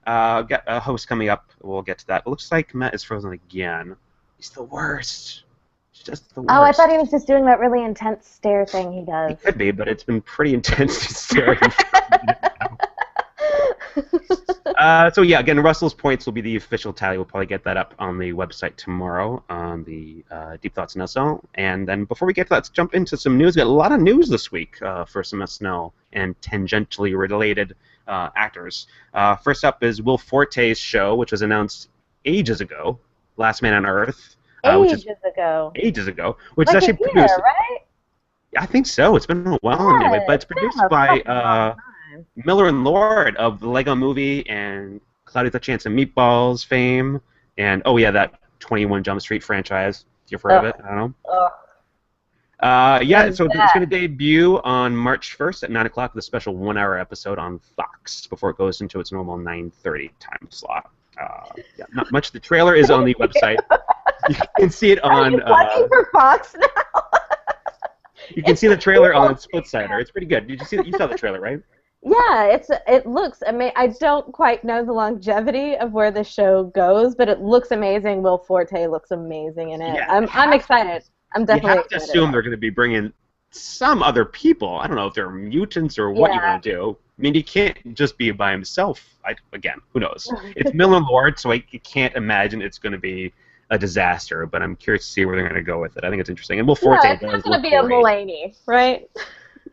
Got a host coming up. We'll get to that. It looks like Matt is frozen again. He's the worst. He's just the worst. Oh, I thought he was just doing that really intense stare thing he does. He could be, but it's been pretty intense staring. So yeah, again, Russell's points will be the official tally. We'll probably get that up on the website tomorrow on the Deep Thoughts in SNL. And then before we get to that, let's jump into some news. We got a lot of news this week for some SNL and tangentially related actors. First up is Will Forte's show, which was announced ages ago, Last Man on Earth. Ages ago. Which like is actually year, produced. Right? I think so. It's been a while anyway, but it's produced by Miller and Lord of the Lego Movie and Cloudy with a Chance of Meatballs fame, and that 21 Jump Street franchise. You've heard of it? I don't know. So it's going to debut on March 1st at 9 o'clock with a special 1-hour episode on Fox before it goes into its normal 9:30 time slot. Not much. The trailer is on the website. You can see it on. Are you plugging for Fox now? You can see the trailer on SplitSider. It's pretty good. Did you see that? You saw the trailer, right? Yeah, it looks amazing. I don't quite know the longevity of where the show goes, but it looks amazing. Will Forte looks amazing in it. Yeah, I'm excited. I'm definitely excited. You have to assume they're going to be bringing some other people. I don't know if they're mutants or what you want to do. I mean, he can't just be by himself. Again, who knows? It's Miller Lord, so I can't imagine it's going to be a disaster, but I'm curious to see where they're going to go with it. I think it's interesting. And Will Forte it's not going to be a Mulaney, right?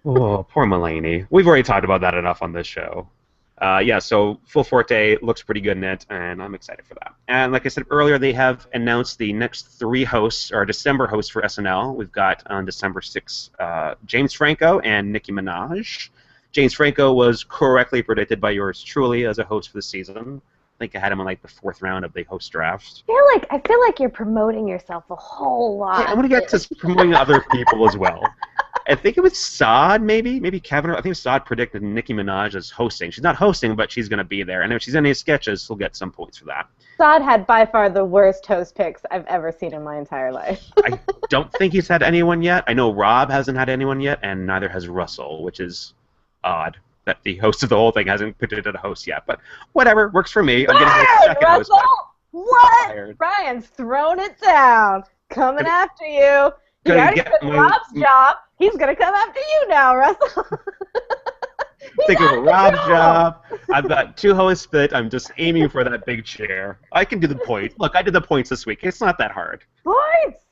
Oh, poor Mulaney. We've already talked about that enough on this show. So Will Forte looks pretty good in it, and I'm excited for that. And like I said earlier, they have announced the next 3 hosts, or December hosts for SNL. We've got on December 6th, James Franco and Nicki Minaj. James Franco was correctly predicted by yours truly as a host for the season. think I had him in like the 4th round of the host drafts. I feel like you're promoting yourself a whole lot. Yeah, I'm gonna get to promoting other people as well. I think it was Saad, maybe Kevin. I think Saad predicted Nicki Minaj as hosting. She's not hosting, but she's gonna be there. And if she's in any sketches, she'll get some points for that. Saad had by far the worst host picks I've ever seen in my entire life. I don't think he's had anyone yet. I know Rob hasn't had anyone yet, and neither has Russell, which is odd that the host of the whole thing hasn't picked it a host yet. But whatever, works for me. I'm getting a second Russell? host. What? Brian's thrown it down. Coming after you. He already took Rob's job. He's going to come after you now, Russell. Think of Rob's job. I've got 2 hosts that I'm just aiming for that big chair. I can do the points. Look, I did the points this week. It's not that hard. Points!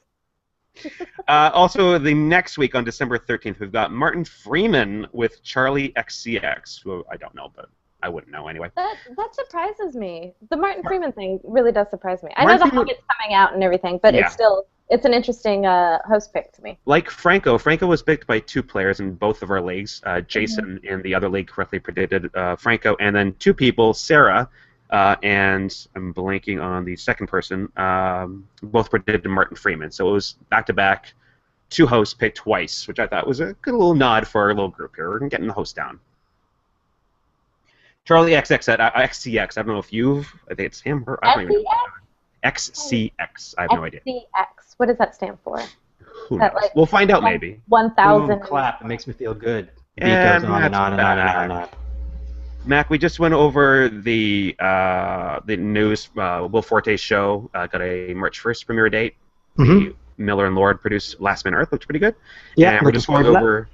Also, the next week on December 13th, we've got Martin Freeman with Charlie XCX, who I don't know, but I wouldn't know anyway. That surprises me. The Martin Freeman thing really does surprise me. I know the Hobbit's coming out and everything, but it's an interesting host pick to me. Like Franco was picked by 2 players in both of our leagues. Jason in the other league correctly predicted Franco, and then 2 people, Sarah, and I'm blanking on the second person, both predicted Martin Freeman. So it was back-to-back, 2 hosts picked twice, which I thought was a good little nod for our little group here. We're getting the host down. Charlie XX at XCX. I don't know if I think it's him or I don't even know. XCX. I have no idea. XCX. What does that stand for? Who knows? We'll find out maybe. 1,000. Clap. It makes me feel good. The beat Yeah, goes on and on and on and on. Mac, we just went over the news. Will Forte's show got a March 1st premiere date. The Miller and Lord produced Last Man Earth. Looks pretty good. Yeah, and we're just going over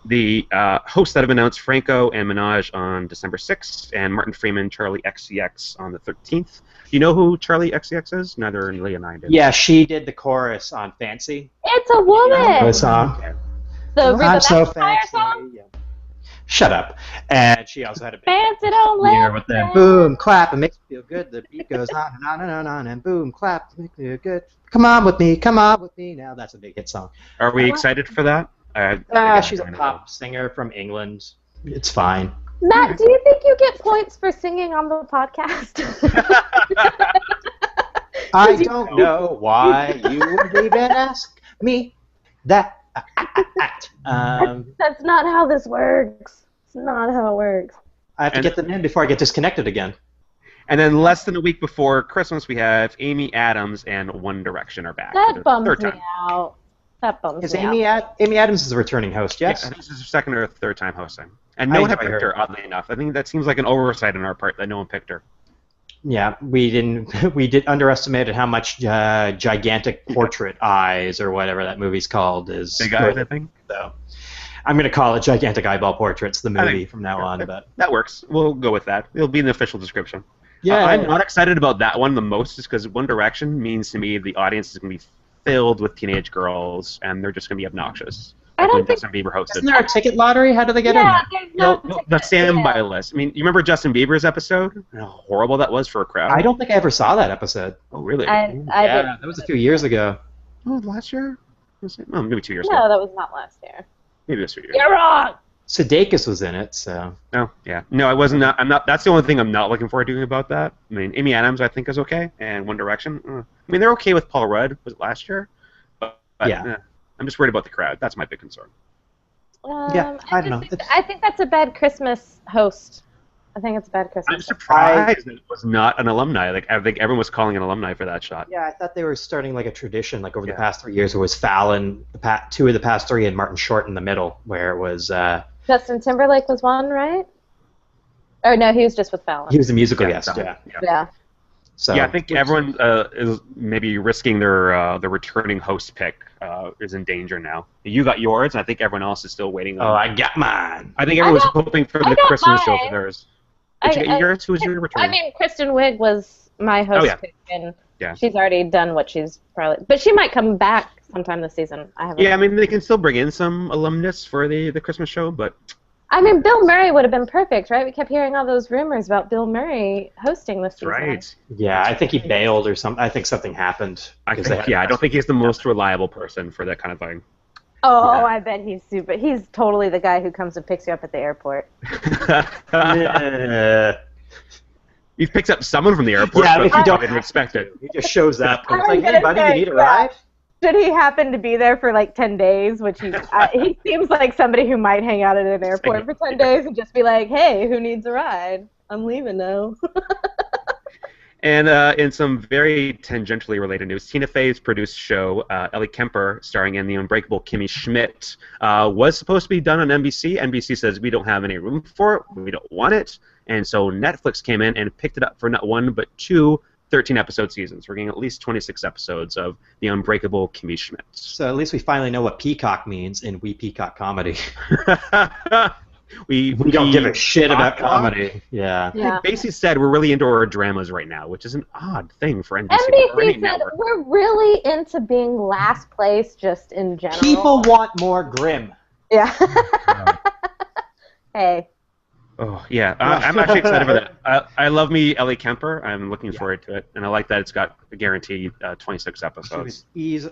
the hosts that have announced: Franco and Minaj on December 6th, and Martin Freeman, Charlie XCX on the 13th. Do you know who Charlie XCX is? Neither Leah and I did. Yeah, she did the chorus on Fancy. It's a woman! The song. The Reba I'm so McEntire fancy. song? Yeah. Shut up. And she also had a big Fancy don't premiere let with the boom, clap, it makes me feel good. The beat goes on and on and on and on, and boom, clap, it makes me feel good. Come on with me now. That's a big hit song. Are we excited for that? She's a pop singer from England. It's fine. Matt, do you think you get points for singing on the podcast? I don't know why you would even ask me that. That's not how this works. It's not how it works. I have to get them in before I get disconnected again. And then less than a week before Christmas, we have Amy Adams and One Direction are back. That bums me out. That bums me out. Amy Adams is a returning host, yes? Yeah, this is her 2nd or 3rd time hosting. And no one had picked her, oddly enough. I think that seems like an oversight on our part that no one picked her. Yeah, we underestimated how much gigantic portrait eyes or whatever that movie's called is. Big eyes, I think. So I'm going to call it Gigantic Eyeball Portraits, the movie, from now on. But that works. We'll go with that. It'll be in the official description. Yeah, I'm not excited about that one the most, just because One Direction means to me the audience is going to be filled with teenage girls, and they're just going to be obnoxious. I don't think Justin Bieber hosted. Isn't there a ticket lottery? How do they get in? There's no the standby list. I mean, you remember Justin Bieber's episode? How horrible that was for a crowd. I don't think I ever saw that episode. Oh, really? That was a few years ago. Oh, last year? Was it? Oh, maybe 2 years No, ago. that was not last year. Maybe it was 2 years. You're wrong! Sudeikis was in it, so. Oh, yeah. No, I wasn't. I'm not. That's the only thing I'm not looking forward to doing about that. I mean, Amy Adams, I think, is okay, and One Direction. I mean, they're okay with Paul Rudd. Was it last year? But yeah. I'm just worried about the crowd. That's my big concern. Yeah, I don't know. I think that's a bad Christmas host. I think it's a bad Christmas. I'm surprised that it was not an alumni. Like, I think everyone was calling an alumni for that shot. Yeah, I thought they were starting like a tradition. Like over the past 3 years, it was Fallon, 2 of the past 3, and Martin Short in the middle, where it was. Justin Timberlake was one, right? Or no, he was just with Fallon. He was a musical guest. Yeah. So I think everyone is maybe risking their returning host pick is in danger now. You got yours, and I think everyone else is still waiting on. Oh, I got mine. I think everyone was hoping for the Christmas show for theirs. Did you get yours? Who was your returning? I mean, Kristen Wiig was my host pick, and she's already done what she's probably. But she might come back sometime this season. I mean, they can still bring in some alumnus for the Christmas show, but. I mean, Bill Murray would have been perfect, right? We kept hearing all those rumors about Bill Murray hosting this season. Right. Yeah, I think he bailed or something. I think something happened. I don't think he's the most reliable person for that kind of thing. Oh, I bet he's super. He's totally the guy who comes and picks you up at the airport. He picks up someone from the airport, Yeah, but if you don't didn't expect it. He just shows up. And it's I'm like, hey, gonna buddy, say, you need a ride? Should he happen to be there for like 10 days, which he seems like somebody who might hang out at an airport for 10 days and just be like, hey, who needs a ride? I'm leaving now. And in some very tangentially related news, Tina Fey's produced show, Ellie Kemper, starring in The Unbreakable Kimmy Schmidt, was supposed to be done on NBC. NBC says, we don't have any room for it, we don't want it. And so Netflix came in and picked it up for not one, but two 13-episode seasons. We're getting at least 26 episodes of The Unbreakable Kimmy Schmidt. So at least we finally know what peacock means in We Peacock Comedy. we don't give a shit about Peacock? comedy. Yeah. Yeah. Basically said we're really into our dramas right now, which is an odd thing for NBC. or any NBC said network. we're really into being last place just in general. People want more Grimm. Yeah. Hey. Oh, yeah. I'm actually excited for that. I love me Ellie Kemper. I'm looking forward to it. And I like that it's got a guaranteed 26 episodes.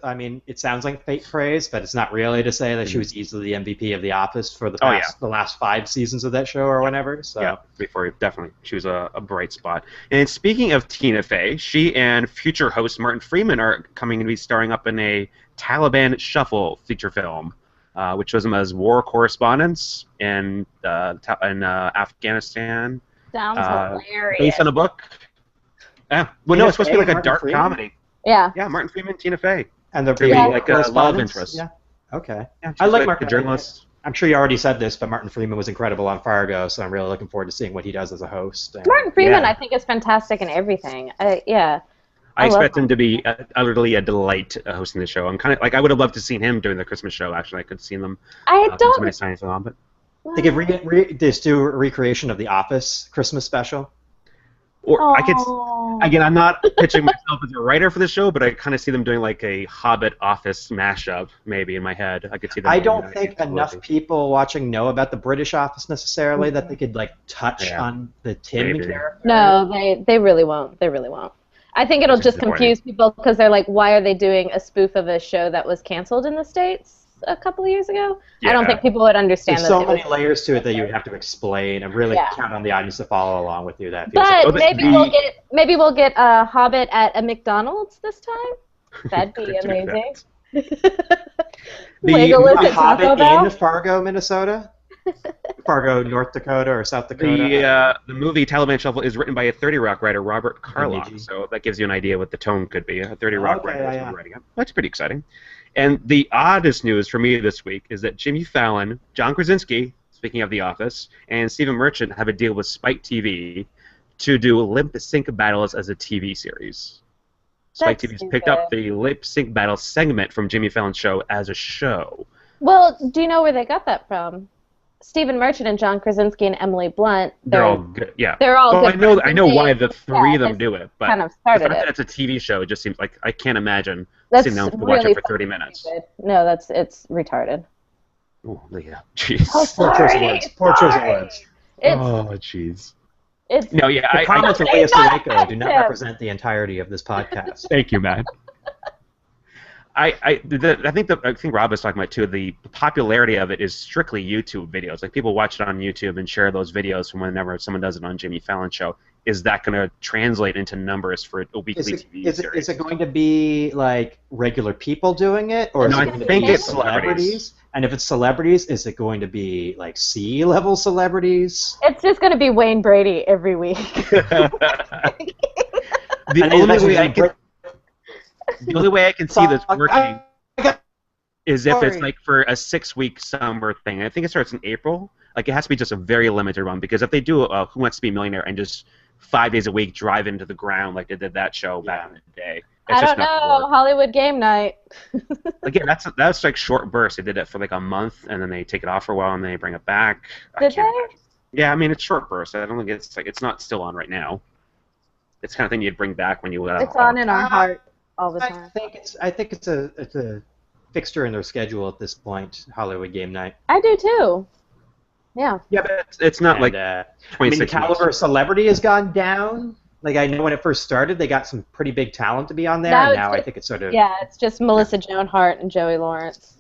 I mean, it sounds like fake praise, but it's not really to say that she was easily the MVP of The Office for the last 5 seasons of that show or whatever. So. Yeah, definitely. She was a bright spot. And speaking of Tina Fey, she and future host Martin Freeman are coming to be starring up in a Taliban Shuffle feature film. Which shows them as war correspondents in Afghanistan. Sounds hilarious. Based on a book. Well, no, it's supposed to be like a dark comedy. Yeah. Yeah, Martin Freeman, Tina Fey. And the like a love interest. Yeah. Okay. Yeah, I like Martin. the journalist. I'm sure you already said this, but Martin Freeman was incredible on Fargo, so I'm really looking forward to seeing what he does as a host. And, Martin Freeman, I think, is fantastic in everything. I expect him to be utterly a delight hosting the show. I'm kind of like I would have loved to seen him during the Christmas show. Actually, I could have seen them. I don't. Somebody signing on, but they could just do a recreation of the Office Christmas special. Or I could. Again, I'm not pitching myself as a writer for the show, but I kind of see them doing like a Hobbit Office mashup, maybe in my head. I could see them. I don't think enough people watching know about the British Office necessarily that they could like touch on the Tim character. No, they really won't. They really won't. I think it'll just confuse people because they're like, why are they doing a spoof of a show that was canceled in the States a couple of years ago? Yeah. I don't think people would understand There's so many layers to it that you would have to explain and really count on the audience to follow along with you. But maybe we'll get a Hobbit at a McDonald's this time. That'd be amazing. The Hobbit in Fargo, Minnesota? Fargo, North Dakota, or South Dakota? The movie Taliban Shuffle is written by a 30 Rock writer, Robert Carlock, so that gives you an idea what the tone could be. A 30 Rock writer is writing it. That's pretty exciting. And the oddest news for me this week is that Jimmy Fallon, John Krasinski, speaking of The Office, and Stephen Merchant have a deal with Spike TV to do lip sync battles as a TV series. Spike TV's picked up the lip sync battle segment from Jimmy Fallon's show as a show. Well, do you know where they got that from? Stephen Merchant and John Krasinski and Emily Blunt. They're all good. Yeah. They're all good. I know why the three of them do it, but kind of started the fact that it's a TV show, it just seems like I can't imagine sitting down to watch it for 30 minutes. No, it's retarded. Oh, Leah. Jeez. Oh, sorry. Poor choice of words. Oh, jeez. No, yeah. The comments from Leah Sueko do not represent the entirety of this podcast. Thank you, Matt. I think Rob was talking about too. The popularity of it is strictly YouTube videos. Like people watch it on YouTube and share those videos from whenever someone does it on Jimmy Fallon show. Is that going to translate into numbers for a weekly TV series? Is it going to be like regular people doing it, or is it going to be celebrities? And if it's celebrities, is it going to be like C-level celebrities? It's just going to be Wayne Brady every week. The only way I can see this working is if it's like for a 6-week summer thing. I think it starts in April. Like it has to be just a very limited run because if they do Who Wants to Be a Millionaire and just 5 days a week drive into the ground like they did that show back in the day. I don't know. Hollywood Game Night. Again, that's like short bursts. They did it for like a month and then they take it off for a while and then they bring it back. Did they? Yeah, I mean it's short bursts. I don't think it's not still on right now. It's the kind of thing you'd bring back when you let It's on in our heart all the time. I think it's a fixture in their schedule at this point. Hollywood Game Night. I do too. Yeah. Yeah, but it's not like 26 the caliber of celebrity has gone down. Like I know when it first started, they got some pretty big talent to be on there, and now I think it's sort of it's just Melissa Joan Hart and Joey Lawrence.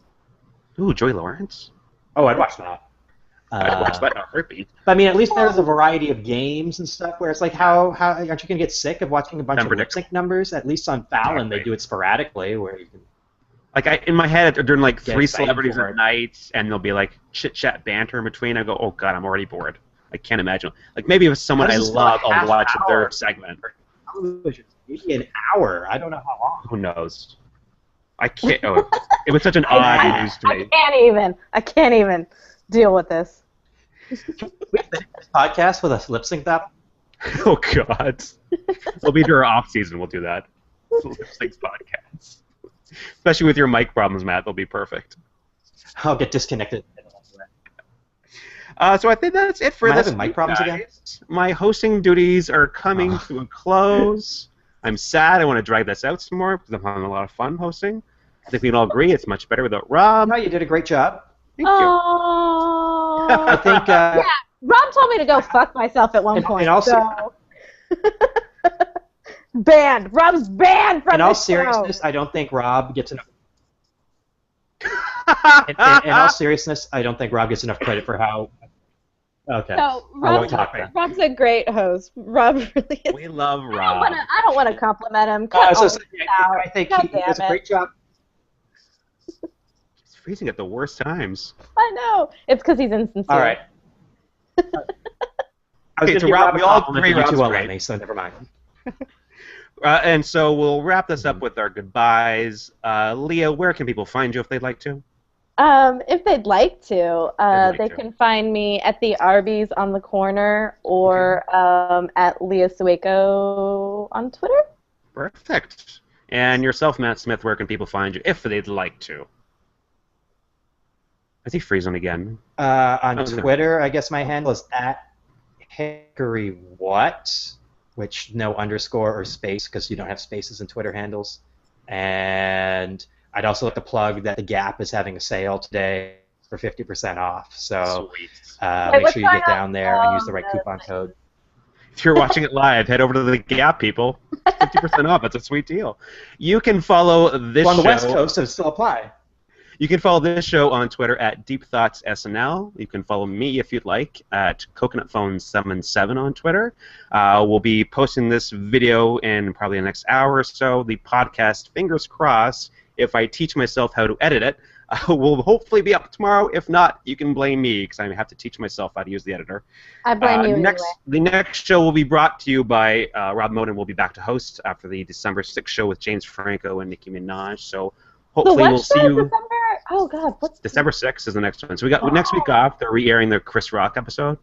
Ooh, Joey Lawrence. Oh, I'd watch that. I'd watch that in a heartbeat. But I mean, at least there's a variety of games and stuff where it's like, how aren't you gonna get sick of watching a bunch of lip sync numbers? At least on Fallon, they do it sporadically, where you can. Like in my head, they're doing like 3 celebrities at night, and there'll be like chit chat banter in between. I go, oh god, I'm already bored. I can't imagine. Like maybe if someone I love, I'll watch their segment. Maybe an hour. I don't know how long. Who knows? I can't. Oh, it was such an odd news to me. I can't even deal with this. Can we finish this podcast with a lip sync battle? Oh god. It'll be during our off season. We'll do that. Lip sync podcasts. Especially with your mic problems, Matt. They'll be perfect. I'll get disconnected. So I think that's it for this. Having mic problems again? My hosting duties are coming to a close. I'm sad. I want to drag this out some more because I'm having a lot of fun hosting. I think we can all agree it's much better without Rob. No, you did a great job. Thank you. I think. Yeah, Rob told me to go fuck myself at one point. And also, so. Banned. Rob's banned from in all the show. seriousness, I don't think Rob gets enough. in all seriousness, I don't think Rob gets enough credit for how. Okay. No, Rob's a great host. Rob really is. We love Rob. I don't want to compliment him. I think he does a great job. He's freezing at the worst times. I know. It's because he's insincere. All right. Okay, so Rob, we all agree Rob's great. Me, so never mind. And so we'll wrap this up with our goodbyes. Leah, where can people find you if they'd like to? If they'd like to, they can find me at the Arby's on the corner or at Leah Sueko on Twitter. Perfect. And yourself, Matt Smith, where can people find you if they'd like to? Is he freezing again? On Twitter, I guess my handle is @HickoryWhat, which no underscore or space because you don't have spaces in Twitter handles. And I'd also like to plug that The Gap is having a sale today for 50% off. So make sure you get down there and use the right coupon code. If you're watching it live, head over to The Gap, people. 50% off. That's a sweet deal. You can follow this show. On the West Coast, does it still apply? You can follow this show on Twitter at DeepThoughtsSNL. You can follow me, if you'd like, at CoconutPhone77 on Twitter. We'll be posting this video in probably the next hour or so. The podcast, fingers crossed, if I teach myself how to edit it, will hopefully be up tomorrow. If not, you can blame me because I have to teach myself how to use the editor. I blame you anyway. The next show will be brought to you by Rob Moden. Will be back to host after the December 6th show with James Franco and Nicki Minaj. So hopefully we'll see you. Oh God, what's December 6th is the next one. So we got next week off. They're re-airing the Chris Rock episode.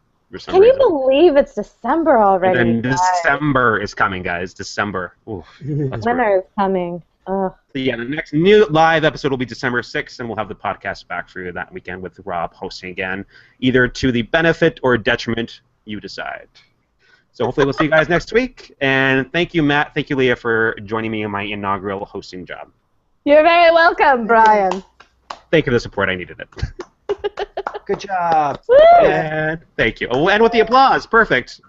Can you believe it's December already? And then December is coming, guys. December. Oof, winter is coming. So yeah, the next new live episode will be December 6th, and we'll have the podcast back for you that weekend with Rob hosting again, either to the benefit or detriment, you decide. So hopefully we'll see you guys next week. And thank you, Matt. Thank you, Leah, for joining me in my inaugural hosting job. You're very welcome, Brian. Thank you for the support. I needed it. Good job. And thank you. Oh, and with the applause. Perfect.